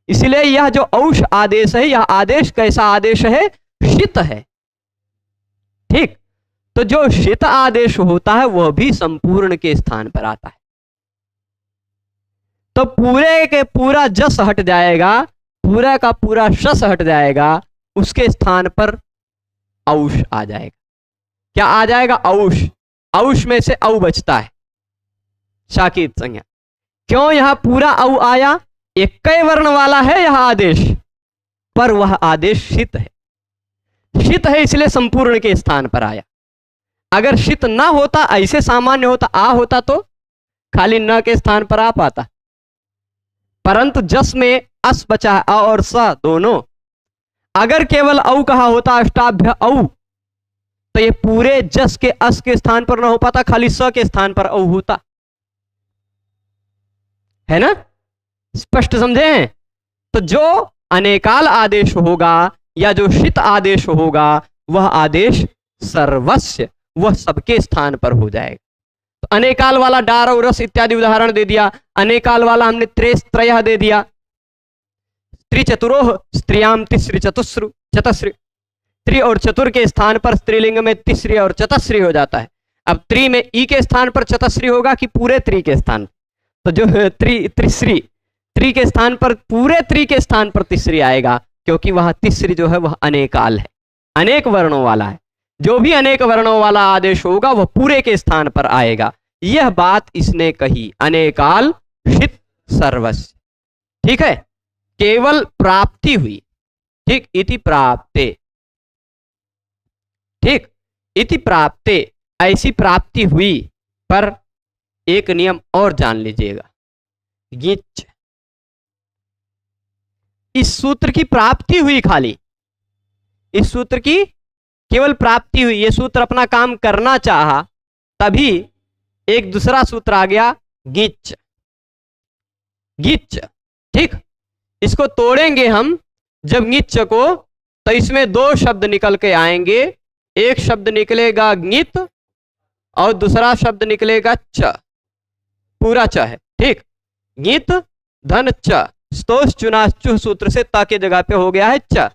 इसलिए यह जो औष आदेश है, यह आदेश कैसा आदेश है, शित है। ठीक, तो जो शित आदेश होता है वह भी संपूर्ण के स्थान पर आता है। तो पूरे के पूरा जस हट जाएगा, पूरा का पूरा शस हट जाएगा, उसके स्थान पर औष आ जाएगा। क्या आ जाएगा, औष। औष में से औ बचता है, शा की संज्ञा। क्यों यहां पूरा औ आया, एक वर्ण वाला है यह आदेश, पर वह आदेश शित है। शित है इसलिए संपूर्ण के स्थान पर आया। अगर शित ना होता, ऐसे सामान्य होता, आ होता तो खाली न के स्थान पर आ पाता, परंतु जस में अस बचा है, अ और स दोनों। अगर केवल औ कहा होता अष्टाभ्य औ, तो ये पूरे जस के अस के स्थान पर ना हो पाता, खाली स के स्थान पर औ होता, है ना? स्पष्ट समझे हैं? तो जो अनेकाल आदेश होगा या जो शित आदेश होगा, वह आदेश सर्वस्य, वह सबके स्थान पर हो जाएगा। तो अनेकाल वाला डार और रस इत्यादि उदाहरण दे दिया, अनेकाल वाला हमने त्रेस्त्रयः दे दिया, त्रिचतुरोह स्त्रियाम तिसृ चतुस्रु चतस्रु, त्रि और चतुर के स्थान पर स्त्रीलिंग में तिसरी और चतस्री हो जाता है। अब त्रि में ई के स्थान पर चतस्री होगा कि पूरे त्रि के स्थान? तो जो त्रिश्री, त्रि के स्थान पर, पूरे त्रि के स्थान पर तिसरी आएगा, क्योंकि वह तिसरी जो है वह अनेकाल है, अनेक वर्णों वाला है। जो भी अनेक वर्णों वाला आदेश होगा वह पूरे के स्थान पर आएगा। यह बात इसने कही, अनेकाल शित सर्वस्य। ठीक है, केवल प्राप्ति हुई, ठीक, इति प्राप्ते, ठीक, इति प्राप्ते, ऐसी प्राप्ति हुई। पर एक नियम और जान लीजिएगा, गिच, इस सूत्र की प्राप्ति हुई, खाली इस सूत्र की केवल प्राप्ति हुई, ये सूत्र अपना काम करना चाहा, तभी एक दूसरा सूत्र आ गया, गिच, गिच, ठीक। इसको तोड़ेंगे हम जब गिच को, तो इसमें दो शब्द निकल के आएंगे, एक शब्द निकलेगा गित और दूसरा शब्द निकलेगा च, पूरा च है, ठीक, गित धन च, स्तोष चुना चुह सूत्र से ता के जगह पे हो गया है च,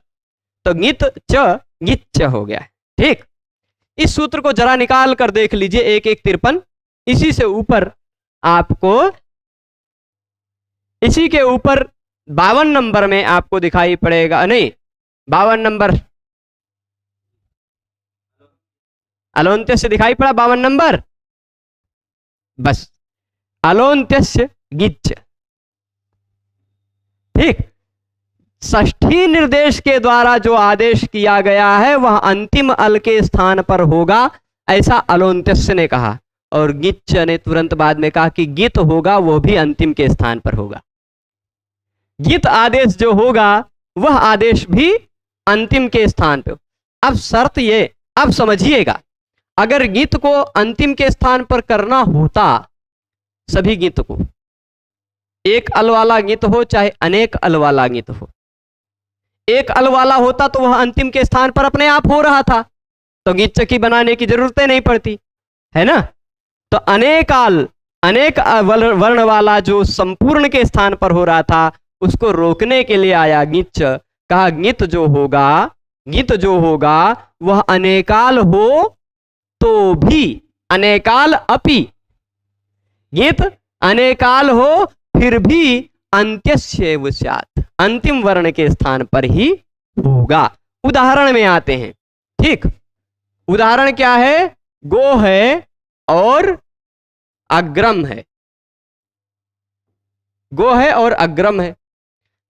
तो गित च गित च हो गया है, ठीक। इस सूत्र को जरा निकाल कर देख लीजिए, 1153, इसी से ऊपर आपको, इसी के ऊपर 52 नंबर में आपको दिखाई पड़ेगा, नहीं 52 नंबर अलोन्त्य से दिखाई पड़ा, 52 नंबर, बस अलोन्त्य गिच, ठीक। षष्ठी निर्देश के द्वारा जो आदेश किया गया है वह अंतिम अल के स्थान पर होगा, ऐसा अलोन्त्य ने कहा, और गिच ने तुरंत बाद में कहा कि गित होगा वो भी अंतिम के स्थान पर होगा। गित आदेश जो होगा वह आदेश भी अंतिम के स्थान पर। अब शर्त ये, अब समझिएगा, अगर गित को अंतिम के स्थान पर करना होता, सभी गित को, एक अल वाला गित हो चाहे अनेक अल वाला गित हो, एक अल वाला होता तो वह अंतिम के स्थान पर अपने आप हो रहा था, तो गिच की बनाने की जरूरत नहीं पड़ती, है ना। तो अनेकाल, अनेक वर्ण वाला जो संपूर्ण के स्थान पर हो रहा था, उसको रोकने के लिए आया गिच, कहा गित जो होगा, गित जो होगा वह अनेकाल हो तो भी, अनेकाल अपि, गित अनेकाल हो फिर भी अंत्यस्यैव स्यात्, अंतिम वर्ण के स्थान पर ही होगा। उदाहरण में आते हैं, ठीक। उदाहरण क्या है? गो है और अग्रम है, गो है और अग्रम है।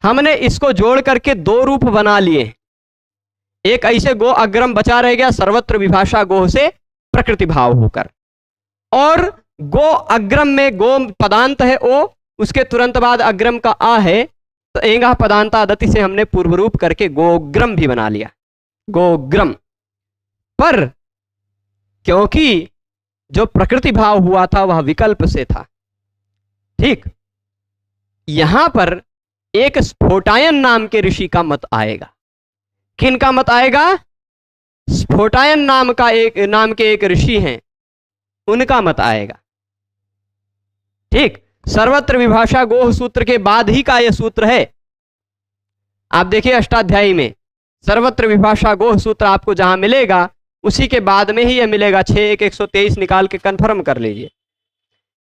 हमने इसको जोड़ करके दो रूप बना लिए, एक ऐसे गो अग्रम बचा रह गया सर्वत्र विभाषा गोह से प्रकृति भाव होकर, और गो अग्रम में गो पदांत है ओ, उसके तुरंत बाद अग्रम का आ है, तो एंगा पदांत आदति से हमने पूर्व रूप करके गोग्रम भी बना लिया, गोग्रम। पर क्योंकि जो प्रकृति भाव हुआ था वह विकल्प से था, ठीक। यहां पर एक स्फोटायन नाम के ऋषि का मत आएगा। किन का मत आएगा? स्फोटायन नाम के एक ऋषि हैं, उनका मत आएगा, ठीक। सर्वत्र विभाषा गोह सूत्र के बाद ही का यह सूत्र है। आप देखिए अष्टाध्यायी में सर्वत्र विभाषा गोह सूत्र आपको जहां मिलेगा उसी के बाद में ही यह मिलेगा। 6:123 निकाल के कंफर्म कर लीजिए।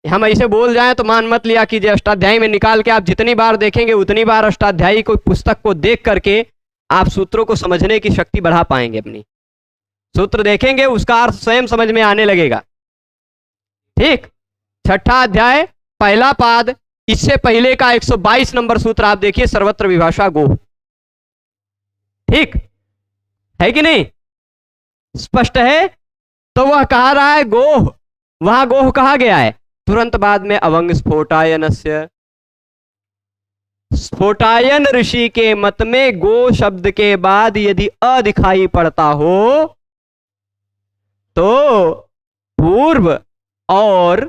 हम ऐसे बोल जाएं तो मान मत लिया कीजिए, अष्टाध्यायी में निकाल के आप जितनी बार देखेंगे उतनी बार अष्टाध्यायी को पुस्तक को देख करके आप सूत्रों को समझने की शक्ति बढ़ा पाएंगे। अपनी सूत्र देखेंगे उसका अर्थ स्वयं समझ में आने लगेगा, ठीक। 6ठा अध्याय पहला पाद, इससे पहले का 122 नंबर सूत्र आप देखिए, सर्वत्र विभाषा गोह, ठीक है कि नहीं? स्पष्ट है। तो वह कहा रहा है गोह, वहां गोह कहा गया है। तुरंत बाद में अवंग स्फोटायनस्य, स्फोटायन ऋषि के मत में गो शब्द के बाद यदि अ दिखाई पड़ता हो तो पूर्व और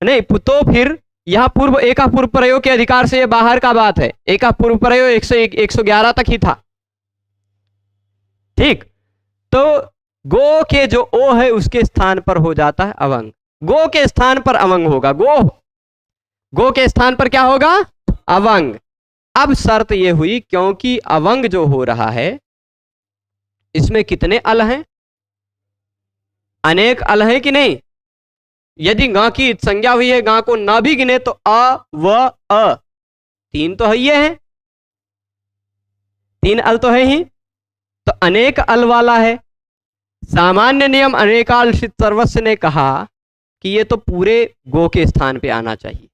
नहीं, तो फिर यहां पूर्व एका पूर्व प्रयोग के अधिकार से यह बाहर का बात है। एका पूर्व प्रयोग 111 तक ही था। ठीक, तो गो के जो ओ है उसके स्थान पर हो जाता है अवंग, गो के स्थान पर अवंग होगा। गो के स्थान पर क्या होगा? अवंग। अब शर्त यह हुई क्योंकि अवंग जो हो रहा है इसमें कितने अल हैं? अनेक अल हैं कि नहीं? यदि गा की संज्ञा हुई है, गा को ना भी गिने तो अ व अ, तीन तो है, ये है, तीन अल तो है ही, तो अनेक अल वाला है। सामान्य नियम अनेकालित सर्वस्व ने कहा कि ये तो पूरे गो के स्थान पे आना चाहिए,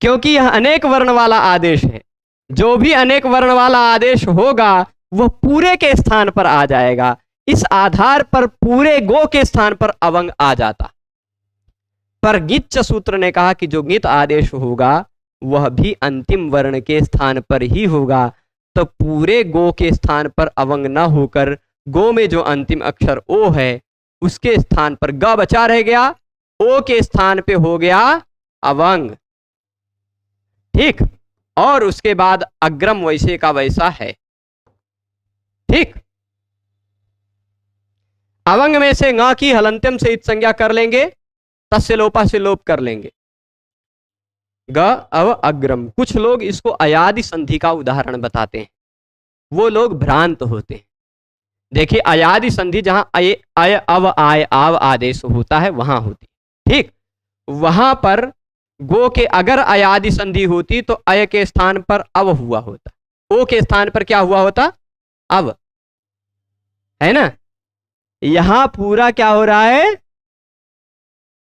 क्योंकि यह अनेक वर्ण वाला आदेश है। जो भी अनेक वर्ण वाला आदेश होगा वह पूरे के स्थान पर आ जाएगा। इस आधार पर पूरे गो के स्थान पर अवंग आ जाता। पर गिच्च सूत्र ने कहा कि जो गित आदेश होगा वह भी अंतिम वर्ण के स्थान पर ही होगा, तो पूरे गो के स्थान पर अवंग न होकर गो में जो अंतिम अक्षर ओ है उसके स्थान पर ग बचा रह गया, ओ के स्थान पे हो गया अवंग। ठीक, और उसके बाद अग्रम वैसे का वैसा है। ठीक, अवंग में से ग की हलंत्यम से इत संज्ञा कर लेंगे, तस्य लोपा से लोप कर लेंगे, ग अव अग्रम। कुछ लोग इसको अयादि संधि का उदाहरण बताते हैं, वो लोग भ्रांत होते हैं। देखिए, अयादि संधि जहां अय अय अव आय आव आदेश होता है वहां होती। ठीक, वहां पर गो के अगर अयादि संधि होती तो अय के स्थान पर अव हुआ होता, ओ के स्थान पर क्या हुआ होता? अव, है ना? यहां पूरा क्या हो रहा है?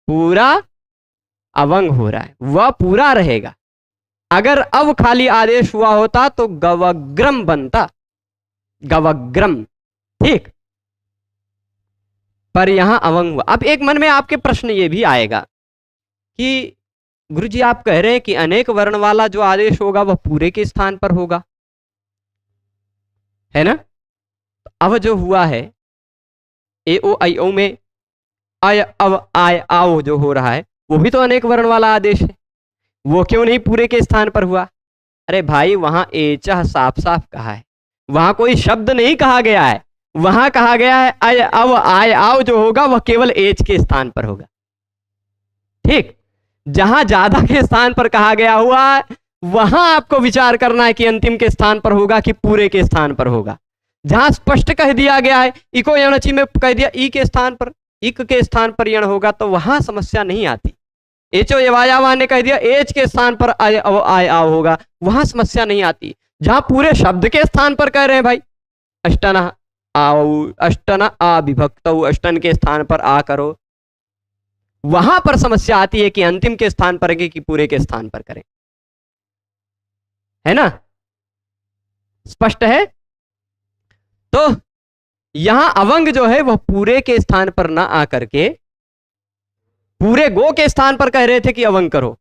पूरा अवंग हो रहा है, वह पूरा रहेगा। अगर अव खाली आदेश हुआ होता तो गवग्रम बनता, गवग्रम। ठीक, पर यहां अवंग हुआ। अब एक मन में आपके प्रश्न ये भी आएगा कि गुरुजी आप कह रहे हैं कि अनेक वर्ण वाला जो आदेश होगा वह पूरे के स्थान पर होगा, है ना? अब जो हुआ है ए ओ आई ओ में अय अव आय आओ जो हो रहा है वो भी तो अनेक वर्ण वाला आदेश है, वो क्यों नहीं पूरे के स्थान पर हुआ? अरे भाई, वहां एचह साफ साफ कहा है, वहां कोई शब्द नहीं कहा गया है, वहां कहा गया है अय अव आय आओ जो होगा वह केवल एच के स्थान पर होगा। ठीक, जहां ज्यादा के स्थान पर कहा गया हुआ वहां आपको विचार करना है कि अंतिम के स्थान पर होगा कि पूरे के स्थान पर होगा। जहां स्पष्ट कह दिया गया है इको यणची में कह दिया ई के स्थान पर, इक के स्थान पर यण होगा, तो वहां समस्या नहीं आती। एचो यवायावा ने कह दिया एच के स्थान पर आय अव आय आव होगा, वहां समस्या नहीं आती। जहां पूरे शब्द के स्थान पर कह रहे हैं भाई अष्टन आओ, अष्टन आ विभक्त, अष्टन के स्थान पर आ करो, वहां पर समस्या आती है कि अंतिम के स्थान पर है कि पूरे के स्थान पर करें, है ना? स्पष्ट है? तो यहां अवंग जो है वह पूरे के स्थान पर ना आकर के पूरे गो के स्थान पर कह रहे थे कि अवंग करो,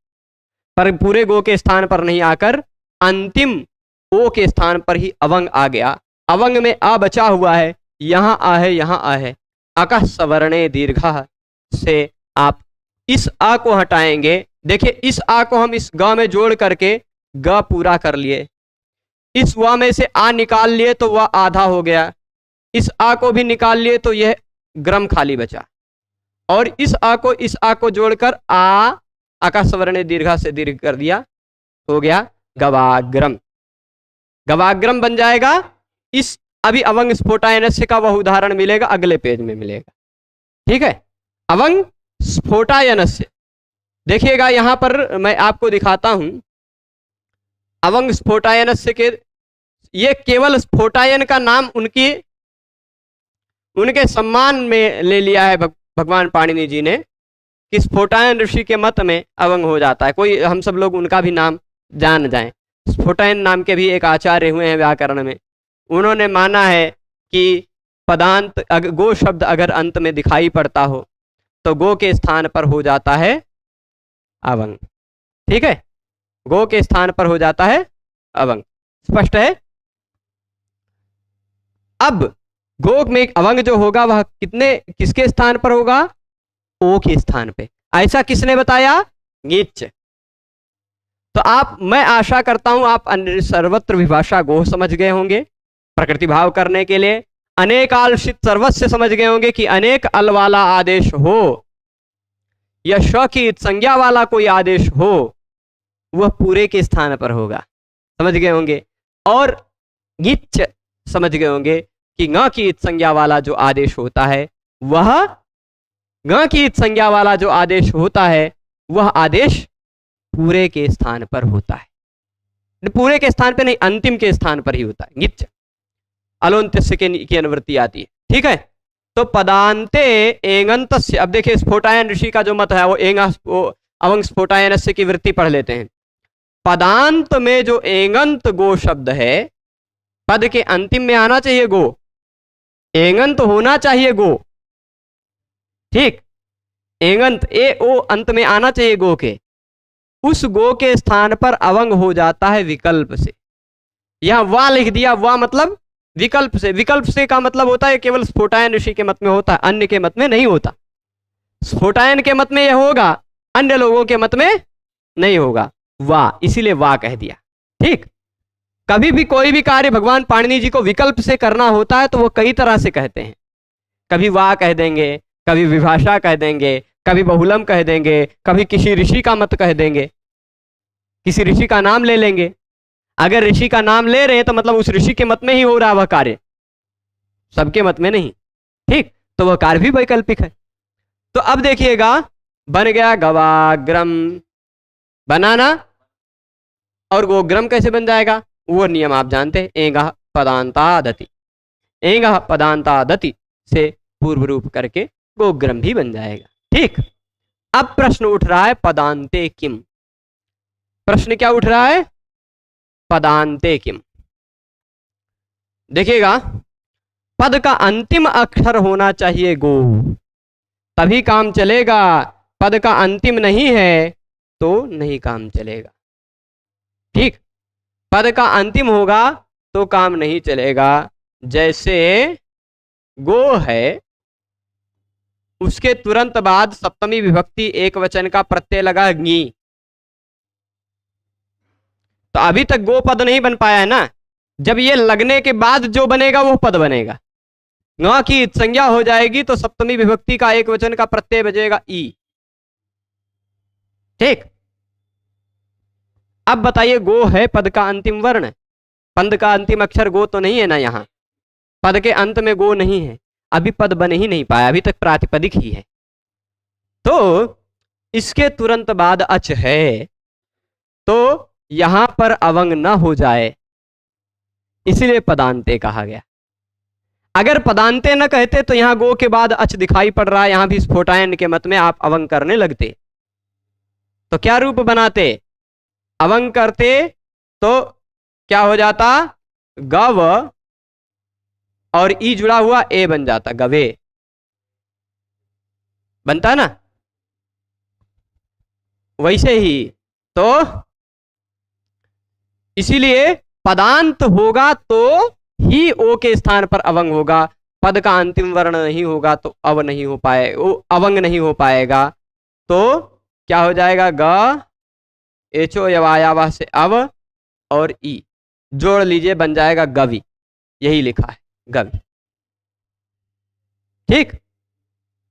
पर पूरे गो के स्थान पर नहीं आकर अंतिम ओ के स्थान पर ही अवंग आ गया। अवंग में आ बचा हुआ है, यहां आ है, यहां आ है, अकः सवर्णे दीर्घ से आप इस आ को हटाएंगे। देखिए, इस आ को हम इस ग में जोड़ करके ग पूरा कर लिए, इस व में से आ निकाल लिए तो वह आधा हो गया, इस आ को भी निकाल लिए तो यह ग्रम खाली बचा, और इस आ को जोड़कर आका सवर्ण दीर्घा से दीर्घ कर दिया, हो गया गवाग्रम। गवाग्रम बन जाएगा। इस अभी अवंग स्फोटायनस्य का वह उदाहरण मिलेगा, अगले पेज में मिलेगा। ठीक है, अवंग स्फोटायनस्य देखिएगा, यहां पर मैं आपको दिखाता हूं अवंग स्फोटायनस्य के, ये केवल स्फोटायन का नाम उनके सम्मान में ले लिया है भगवान पाणिनि जी ने कि स्फोटायन ऋषि के मत में अवंग हो जाता है। कोई हम सब लोग उनका भी नाम जान जाएं। स्फोटायन नाम के भी एक आचार्य हुए हैं व्याकरण में, उन्होंने माना है कि पदांत गो शब्द अगर अंत में दिखाई पड़ता हो तो गो के स्थान पर हो जाता है अवंग। ठीक है, गो के स्थान पर हो जाता है अवंग। स्पष्ट है। अब गो में अवंग जो होगा वह किसके स्थान पर होगा? ओ के स्थान पे। ऐसा किसने बताया? गिच। तो मैं आशा करता हूं आप सर्वत्र विभाषा गोह समझ गए होंगे प्रकृति भाव करने के लिए। अनेक आलसित सर्वस्व समझ गए होंगे कि अनेक अल वाला आदेश हो या श की संज्ञा वाला कोई आदेश हो वह पूरे के स्थान पर होगा, समझ गए होंगे। और गिच समझ गए होंगे कि ङ की संज्ञा वाला जो आदेश होता है वह ङ की संज्ञा वाला जो आदेश होता है वह आदेश पूरे के स्थान पर होता है। पूरे के स्थान पर नहीं, अंतिम के स्थान पर ही होता है। गिच अलोन्त्यस्य की अनुवृत्ति आती है। ठीक है, तो पदांते एंगंतस्य। अब देखिए स्फोटायन ऋषि का जो मत है वो अवंग स्फोटायनस्य की वृत्ति पढ़ लेते हैं। पदांत में जो एंगंत गो शब्द है पद के अंतिम में आना चाहिए गो, एंगंत होना चाहिए गो। ठीक, एंगंत ए ओ अंत में आना चाहिए गो के। उस गो के स्थान पर अवंग हो जाता है विकल्प से। यहां वा लिख दिया, वा मतलब विकल्प से। विकल्प से का मतलब होता है केवल स्फोटायन ऋषि के मत में होता है, अन्य के मत में नहीं होता। स्फोटायन के मत में यह होगा, अन्य लोगों के मत में नहीं होगा। वा, इसीलिए वा कह दिया। ठीक, कभी भी कोई भी कार्य भगवान पाणिनि जी को विकल्प से करना होता है तो वो कई तरह से कहते हैं। कभी वा कह देंगे, कभी विभाषा कह देंगे, कभी बहुलम कह देंगे, कभी किसी ऋषि का मत कह देंगे, किसी ऋषि का नाम ले लेंगे। अगर ऋषि का नाम ले रहे हैं तो मतलब उस ऋषि के मत में ही हो रहा वह कार्य, सबके मत में नहीं। ठीक, तो वह कार्य भी वैकल्पिक है। तो अब देखिएगा, बन गया गवाग्रम, बनाना। और गोग्रम कैसे बन जाएगा वो नियम आप जानते हैं। एंगा पदांतादति, एंगा पदांतादति से पूर्व रूप करके गोग्रम भी बन जाएगा। ठीक, अब प्रश्न उठ रहा है पदांते किम। प्रश्न क्या उठ रहा है? पदांते किम। देखिएगा, पद का अंतिम अक्षर होना चाहिए गो, तभी काम चलेगा। पद का अंतिम नहीं है तो नहीं काम चलेगा। ठीक, पद का अंतिम होगा तो काम नहीं चलेगा। जैसे गो है, उसके तुरंत बाद सप्तमी विभक्ति एक वचन का प्रत्यय लगा गी, तो अभी तक गो पद नहीं बन पाया है ना। जब ये लगने के बाद जो बनेगा वो पद बनेगा। ङ की संज्ञा हो जाएगी तो सप्तमी विभक्ति का एक वचन का प्रत्यय बजेगा ई। ठीक, अब बताइए, गो है पद का अंतिम वर्ण, पद का अंतिम अक्षर गो तो नहीं है ना। यहां पद के अंत में गो नहीं है, अभी पद बन ही नहीं पाया, अभी तक प्रातिपदिक ही है। तो इसके तुरंत बाद अच है तो यहां पर अवंग न हो जाए, इसलिए पदांते कहा गया। अगर पदांते न कहते तो यहां गो के बाद अच दिखाई पड़ रहा है, यहां भी स्फोटायन के मत में आप अवंग करने लगते तो क्या रूप बनाते? अवंग करते तो क्या हो जाता? गव और ई जुड़ा हुआ ए बन जाता, गवे बनता ना। वैसे ही तो इसीलिए पदांत होगा तो ही ओ के स्थान पर अवंग होगा। पद का अंतिम वर्ण नहीं होगा तो अव नहीं हो पाए, वो अवंग नहीं हो पाएगा। तो क्या हो जाएगा? ग एचो यवायावा से अव और ई जोड़ लीजिए, बन जाएगा गवि। यही लिखा है गवि। ठीक,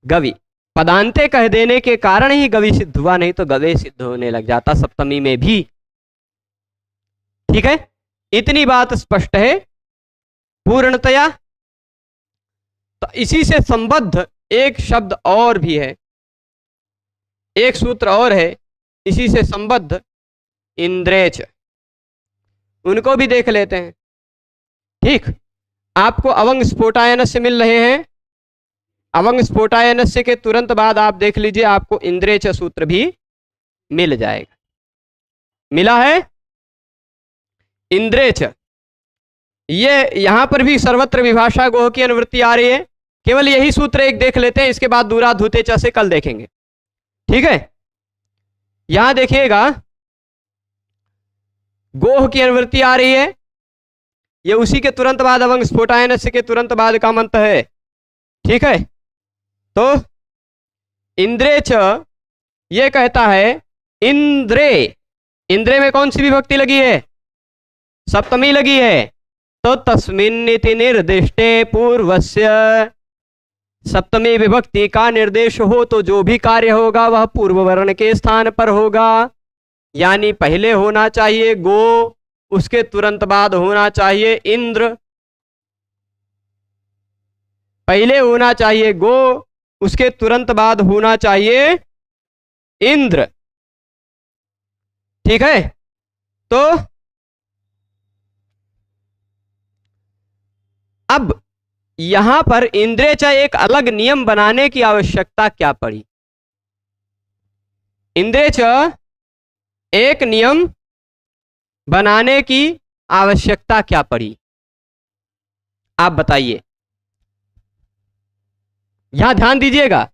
गवि पदांते कह देने के कारण ही गवि सिद्ध हुआ, नहीं तो गवे सिद्ध होने लग जाता सप्तमी में भी। ठीक है, इतनी बात स्पष्ट है पूर्णतया। तो इसी से संबद्ध एक शब्द और भी है, एक सूत्र और है इसी से संबद्ध, इंद्रेच। उनको भी देख लेते हैं। ठीक, आपको अवंग स्फोटायनस्य से मिल रहे हैं। अवंग स्फोटायनस्य के तुरंत बाद आप देख लीजिए, आपको इंद्रेच सूत्र भी मिल जाएगा। मिला है इंद्रेच। ये यहां पर भी सर्वत्र विभाषा गोह की अनुवृत्ति आ रही है। केवल यही सूत्र एक देख लेते हैं, इसके बाद दूरा धूते च से कल देखेंगे। ठीक है, यहां देखिएगा गोह की अनुवृत्ति आ रही है, ये उसी के तुरंत बाद अवंग स्फोटायनस्य के तुरंत बाद का मंत्र है। ठीक है, तो इंद्रे च ये कहता है इंद्रे, इंद्रे में कौन सी विभक्ति लगी है? सप्तमी लगी है। तो तस्मिन्निति निर्दिष्टे पूर्वस्य, सप्तमी विभक्ति का निर्देश हो तो जो भी कार्य होगा वह पूर्व वर्ण के स्थान पर होगा, यानी पहले होना चाहिए गो, उसके तुरंत बाद होना चाहिए इंद्र। पहले होना चाहिए गो, उसके तुरंत बाद होना चाहिए इंद्र। ठीक है, तो अब यहां पर इंद्रेच एक अलग नियम बनाने की आवश्यकता क्या पड़ी? इंद्रेच एक नियम बनाने की आवश्यकता क्या पड़ी, आप बताइए। यहां ध्यान दीजिएगा,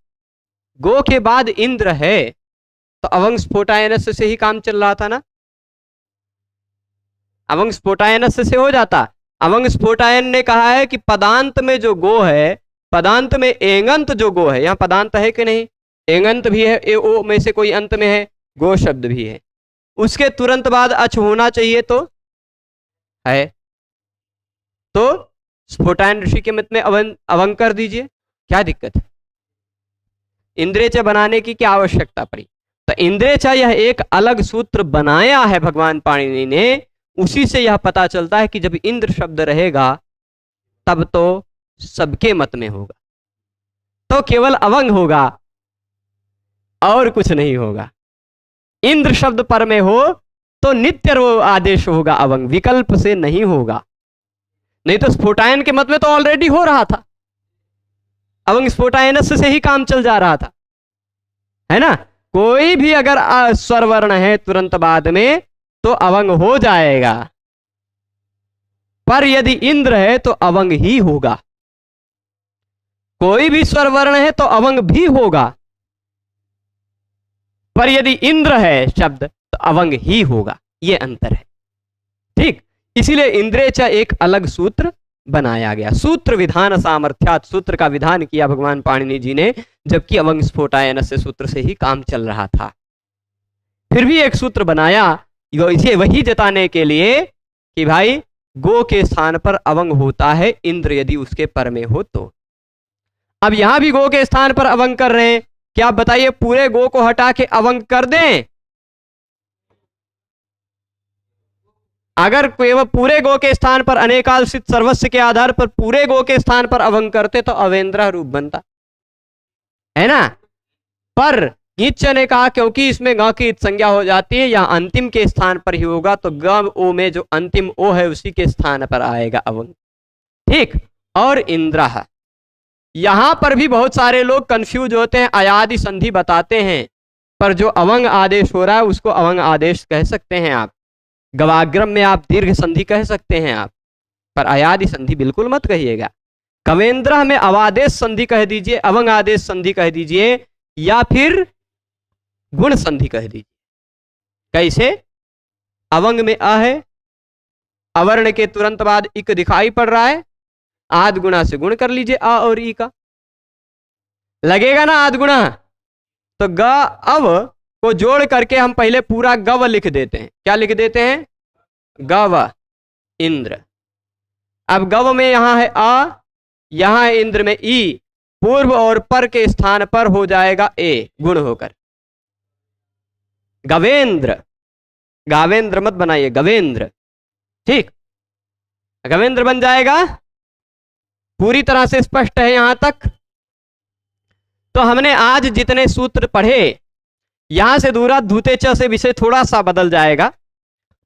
गो के बाद इंद्र है तो अवंग स्फोटायनस्य से ही काम चल रहा था ना, अवंग स्फोटायनस्य से हो जाता। अवंग स्फोटायन ने कहा है कि पदांत में जो गो है, पदांत में एंगंत जो गो है, यहां पदांत है कि नहीं? एंगंत भी है, ए ओ में से कोई अंत में है, गो शब्द भी है, उसके तुरंत बाद अच होना चाहिए तो है। तो स्फोटायन ऋषि के मत में अवंग कर दीजिए, क्या दिक्कत है? इंद्रेच बनाने की क्या आवश्यकता पड़ी? तो इंद्रेच यह एक अलग सूत्र बनाया है भगवान पाणिनि ने, उसी से यह पता चलता है कि जब इंद्र शब्द रहेगा तब तो सबके मत में होगा, तो केवल अवंग होगा और कुछ नहीं होगा। इंद्र शब्द पर में हो तो नित्य वो आदेश होगा, अवंग विकल्प से नहीं होगा। नहीं तो स्फोटायन के मत में तो ऑलरेडी हो रहा था, अवंग स्फोटायनस्य से ही काम चल जा रहा था, है ना। कोई भी अगर स्वरवर्ण है तुरंत बाद में तो अवंग हो जाएगा, पर यदि इंद्र है तो अवंग ही होगा। कोई भी स्वरवर्ण है तो अवंग भी होगा, पर यदि इंद्र है शब्द तो अवंग ही होगा, यह अंतर है। ठीक, इसीलिए इंद्रेच एक अलग सूत्र बनाया गया। सूत्र विधान सामर्थ्यात, सूत्र का विधान किया भगवान पाणिनि जी ने, जबकि अवंग स्फोटायनस्य सूत्र से ही काम चल रहा था। फिर भी एक सूत्र बनाया, इसे वही जताने के लिए कि भाई गो के स्थान पर अवंग होता है इंद्र यदि उसके पर में हो तो। अब यहां भी गो के स्थान पर अवंग कर रहे हैं, क्या आप बताइए पूरे गो को हटा के अवंग कर दें? अगर केवल पूरे गो के स्थान पर अनेकाल सिद्ध सर्वस्व के आधार पर पूरे गो के स्थान पर अवंग करते तो अवेंद्र रूप बनता, है ना। पर नीच ने कहा क्योंकि इसमें ग की संज्ञा हो जाती है, या अंतिम के स्थान पर ही होगा, तो ग ओ में जो अंतिम ओ है उसी के स्थान पर आएगा अवंग। ठीक, और इंद्र, यहां पर भी बहुत सारे लोग कंफ्यूज होते हैं, अयादि संधि बताते हैं, पर जो अवंग आदेश हो रहा है उसको अवंग आदेश कह सकते हैं आप। गवाग्रम में आप दीर्घ संधि कह सकते हैं आप, पर अयादि संधि बिल्कुल मत कहिएगा। कवेंद्र में अवादेश संधि कह दीजिए, अवंग आदेश संधि कह दीजिए, या फिर गुण संधि कह दीजिए। कैसे? अवंग में अ है, अवर्ण के तुरंत बाद इक दिखाई पड़ रहा है, आद गुणा से गुण कर लीजिए अ और ई का, लगेगा ना आद गुणा। तो ग अव को जोड़ करके हम पहले पूरा गव लिख देते हैं। क्या लिख देते हैं? गव इंद्र। अब गव में यहां है अ, यहां है इंद्र में ई, पूर्व और पर के स्थान पर हो जाएगा ए गुण होकर गवेंद्र। गावेंद्र मत बनाइए, गवेंद्र। ठीक, गवेंद्र बन जाएगा। पूरी तरह से स्पष्ट है यहां तक? तो हमने आज जितने सूत्र पढ़े, यहां से दूरा धूते च से विषय थोड़ा सा बदल जाएगा,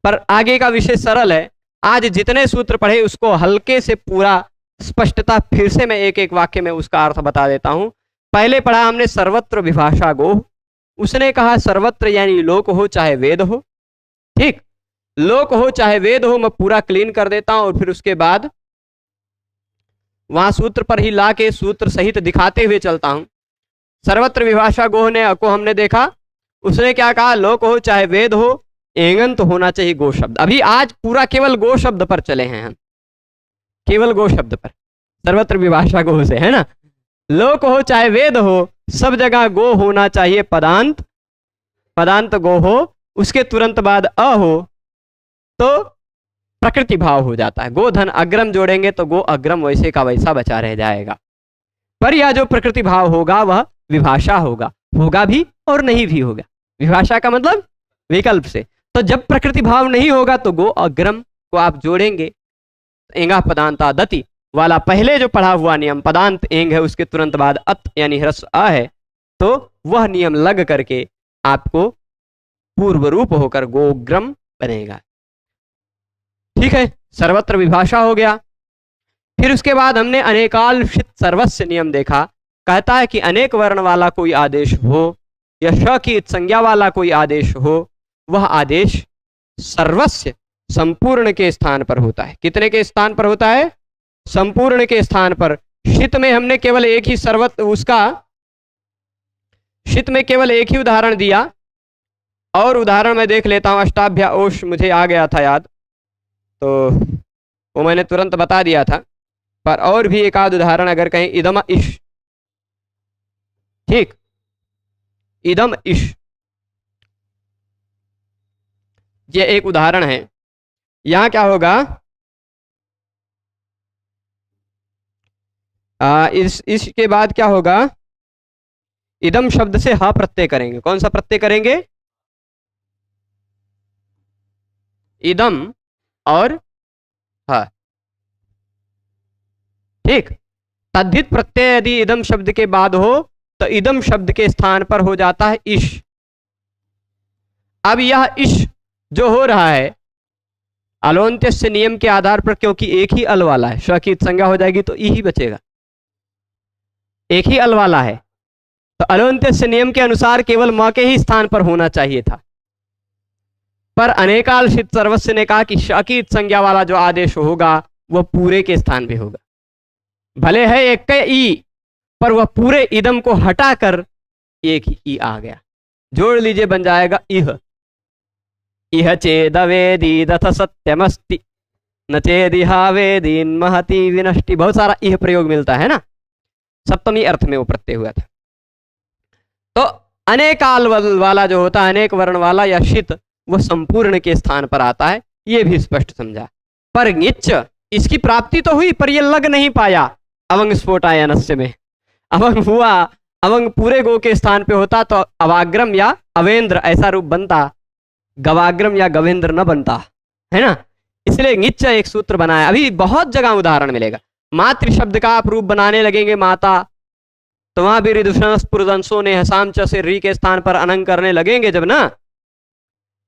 पर आगे का विषय सरल है। आज जितने सूत्र पढ़े उसको हल्के से पूरा स्पष्टता फिर से मैं एक एक वाक्य में उसका अर्थ बता देता हूं। पहले पढ़ा हमने सर्वत्र विभाषा गो, उसने कहा सर्वत्र यानी लोक हो चाहे वेद हो। ठीक, लोक हो चाहे वेद हो, मैं पूरा क्लीन कर देता हूं और फिर उसके बाद वहां सूत्र पर ही ला के सूत्र सहित दिखाते हुए चलता हूं। सर्वत्र विभाषा गोह ने को हमने देखा, उसने क्या कहा, लोक हो चाहे वेद हो, एंगंत होना चाहिए गो शब्द। अभी आज पूरा केवल गो शब्द पर चले हैं हम, केवल गो शब्द पर, सर्वत्र विभाषा गो से, है ना। लोक हो चाहे वेद हो, सब जगह गो होना चाहिए पदांत, पदांत गो हो, उसके तुरंत बाद अ हो तो प्रकृति भाव हो जाता है। गोधन अग्रम जोड़ेंगे तो गो अग्रम वैसे का वैसा बचा रह जाएगा। पर यह जो प्रकृति भाव होगा वह विभाषा होगा, होगा भी और नहीं भी होगा। विभाषा का मतलब विकल्प से। तो जब प्रकृति भाव नहीं होगा तो गो अग्रम को आप जोड़ेंगे, एंगा पदांता दति वाला पहले जो पढ़ा हुआ नियम, पदांत एंग है उसके तुरंत बाद अत यानी ह्रस्व अ है, तो वह नियम लग करके आपको पूर्व रूप होकर गोग्रम बनेगा। ठीक है, सर्वत्र विभाषा हो गया। फिर उसके बाद हमने अनेकाल सर्वस्व नियम देखा। कहता है कि अनेक वर्ण वाला कोई आदेश हो या श की संज्ञा वाला कोई आदेश हो, वह आदेश सर्वस्व संपूर्ण के स्थान पर होता है। कितने के स्थान पर होता है? संपूर्ण के स्थान पर। शित में हमने केवल एक ही सर्वत्र, उसका शित में केवल एक ही उदाहरण दिया, और उदाहरण मैं देख लेता हूं। अष्टाभ्या ओष मुझे आ गया था याद, तो वो मैंने तुरंत बता दिया था, पर और भी एक आध उदाहरण अगर कहें, इदम इश, ठीक, इदम इश, ये एक उदाहरण है। यहां क्या होगा, इस के बाद क्या होगा, इदम शब्द से हा प्रत्यय करेंगे। कौन सा प्रत्यय करेंगे? इदम और हा, ठीक। तद्धित प्रत्यय यदि इदम शब्द के बाद हो तो इदम शब्द के स्थान पर हो जाता है इश। अब यह इश जो हो रहा है अलोन्त्यस्य नियम के आधार पर, क्योंकि एक ही अल वाला है, श की संज्ञा हो जाएगी तो ई ही बचेगा, एक ही अल वाला है, तो अलोन्त्यस्य नियम के अनुसार केवल म के ही स्थान पर होना चाहिए था। पर अनेकाल सर्वस्व ने कहा कि श की संज्ञा वाला जो आदेश होगा वह पूरे के स्थान पे होगा। भले है एक का ई, पर वह पूरे इदम को हटाकर एक ही ई आ गया। जोड़ लीजिए, बन जाएगा इह। इह चेदवेदीदथ सत्यमस्ति न चेदिहा वेदीन महति विनष्टि। बहुत सारा इह प्रयोग मिलता है ना, सप्तमी अर्थ में वो प्रत्यय हुआ था। तो अनेकाल वाला जो होता है, अनेक वर्ण वाला या शित, वह संपूर्ण के स्थान पर आता है, ये भी स्पष्ट समझा। पर ङिच्च, इसकी प्राप्ति तो हुई पर ये लग नहीं पाया अवंग स्फोटायनस्य में। अवंग हुआ, अवंग पूरे गो के स्थान पे होता तो अवाग्रम या अवेंद्र ऐसा रूप बनता, गवाग्रम या गवेंद्र न बनता, है ना। इसलिए ङिच्च एक सूत्र बनाया। अभी बहुत जगह उदाहरण मिलेगा। मातृ शब्द का आप रूप बनाने लगेंगे माता, तो वहां भी ऋदुषंसो ने हसाम च से री के स्थान पर अनंग करने लगेंगे जब ना,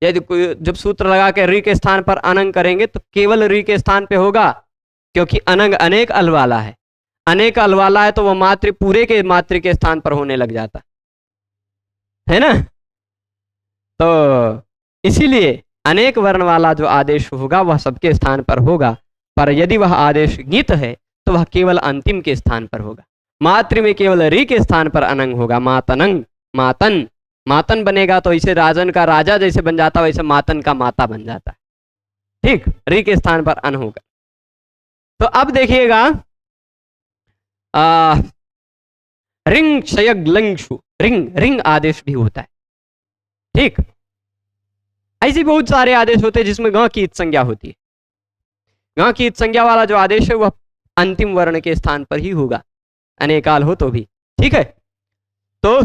यदि जब सूत्र लगा के री के स्थान पर अनंग करेंगे तो केवल री के स्थान पे होगा, क्योंकि अनंग अनेक अल वाला है, अनेक अल वाला है तो वह मातृ पूरे के मातृ के स्थान पर होने लग जाता है ना। तो इसीलिए अनेक वर्ण वाला जो आदेश होगा वह सबके स्थान पर होगा, पर यदि वह आदेश ङित है तो वह केवल अंतिम के स्थान पर होगा। मातृ में केवल री के स्थान पर अनंग होगा, मातनंग, मातन, मातन बनेगा तो इसे राजन का राजा जैसे बन जाता वैसे मातन का माता बन जाता है, ठीक, री के स्थान पर अन होगा। तो अब देखिएगा, रिंग शयग लंगशु, रिंग, रिंग आदेश भी होता है, ठीक। ऐसे बहुत सारे आदेश होते हैं जिसमें ग की संज्ञा होती है। ग की संज्ञा वाला जो आदेश है वह अंतिम वर्ण के स्थान पर ही होगा, अनेकाल हो तो भी, ठीक है। तो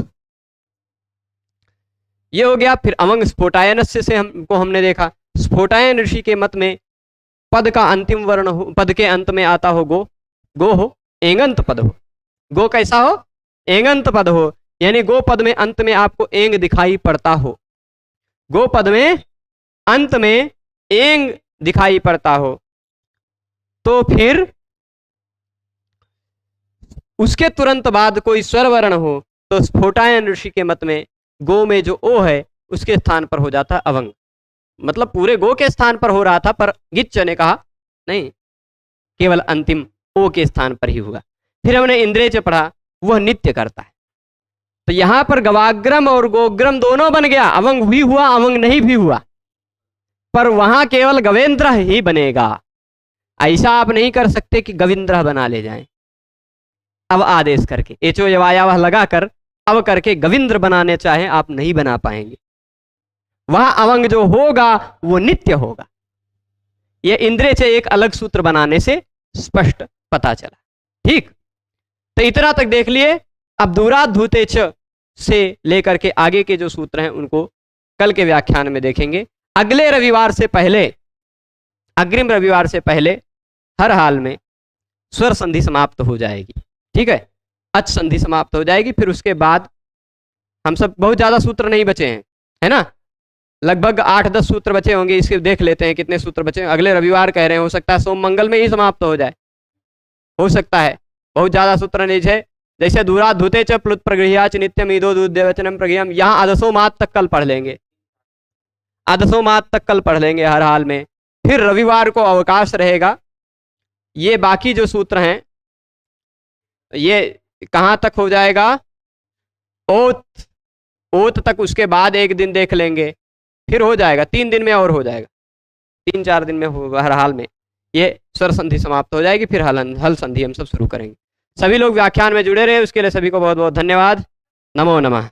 ये हो गया। फिर अवंग स्फोटायनस्य से हमने देखा। स्फोटायन ऋषि के मत में पद का अंतिम वर्ण हो, पद के अंत में आता हो गो, गो हो, एंगंत पद हो। गो कैसा हो? एंगंत पद हो, यानी गो पद में अंत में आपको एंग दिखाई पड़ता हो, गो पद में अंत में एंग दिखाई पड़ता हो, तो फिर उसके तुरंत बाद कोई स्वर वर्ण हो तो स्फोटायन ऋषि के मत में गो में जो ओ है उसके स्थान पर हो जाता है अवंग। मतलब पूरे गो के स्थान पर हो रहा था, पर गिच्च ने कहा नहीं, केवल अंतिम ओ के स्थान पर ही हुआ। फिर हमने इंद्रेच पढ़ा, वह नित्य करता है। तो यहां पर गवाग्रम और गोग्रम दोनों बन गया, अवंग भी हुआ अवंग नहीं भी हुआ, पर वहां केवल गवेंद्र ही बनेगा। ऐसा आप नहीं कर सकते कि गविंद्र बना ले जाएं, अब आदेश करके एचो यवाया लगाकर अब करके गविंद्र बनाने चाहे आप नहीं बना पाएंगे। वहां अवंग जो होगा वो नित्य होगा। यह इंद्रिय से एक अलग सूत्र बनाने से स्पष्ट पता चला। ठीक, तो इतना तक देख लिए। अब दूराधूते च से लेकर के आगे के जो सूत्र हैं उनको कल के व्याख्यान में देखेंगे। अगले रविवार से पहले, अग्रिम रविवार से पहले हर हाल में स्वर संधि समाप्त हो जाएगी। ठीक है, अच संधि समाप्त हो जाएगी। फिर उसके बाद हम सब, बहुत ज्यादा सूत्र नहीं बचे हैं, है ना, लगभग 8-10 सूत्र बचे होंगे। इसके देख लेते हैं कितने सूत्र बचे हैं। अगले रविवार कह रहे हैं, हो सकता है सोम मंगल में ही समाप्त हो जाए, हो सकता है। बहुत ज्यादा सूत्र नहीं है, जैसे दूराधूते च प्लुत प्रगृह्याच नित्यम ईदो दूदेवचनम प्रगृह्यम, यहाँ आदसो मात तक कल पढ़ लेंगे, आदसो मात तक कल पढ़ लेंगे हर हाल में। फिर रविवार को अवकाश रहेगा। ये बाकी जो सूत्र हैं ये कहाँ तक हो जाएगा, ओत, ओत तक। उसके बाद एक दिन देख लेंगे, फिर हो जाएगा 3 दिन में, और हो जाएगा 3-4 दिन में हर हाल में ये स्वर संधि समाप्त हो जाएगी। फिर हल संधि हम सब शुरू करेंगे। सभी लोग व्याख्यान में जुड़े रहे, उसके लिए सभी को बहुत बहुत धन्यवाद। नमो नमः।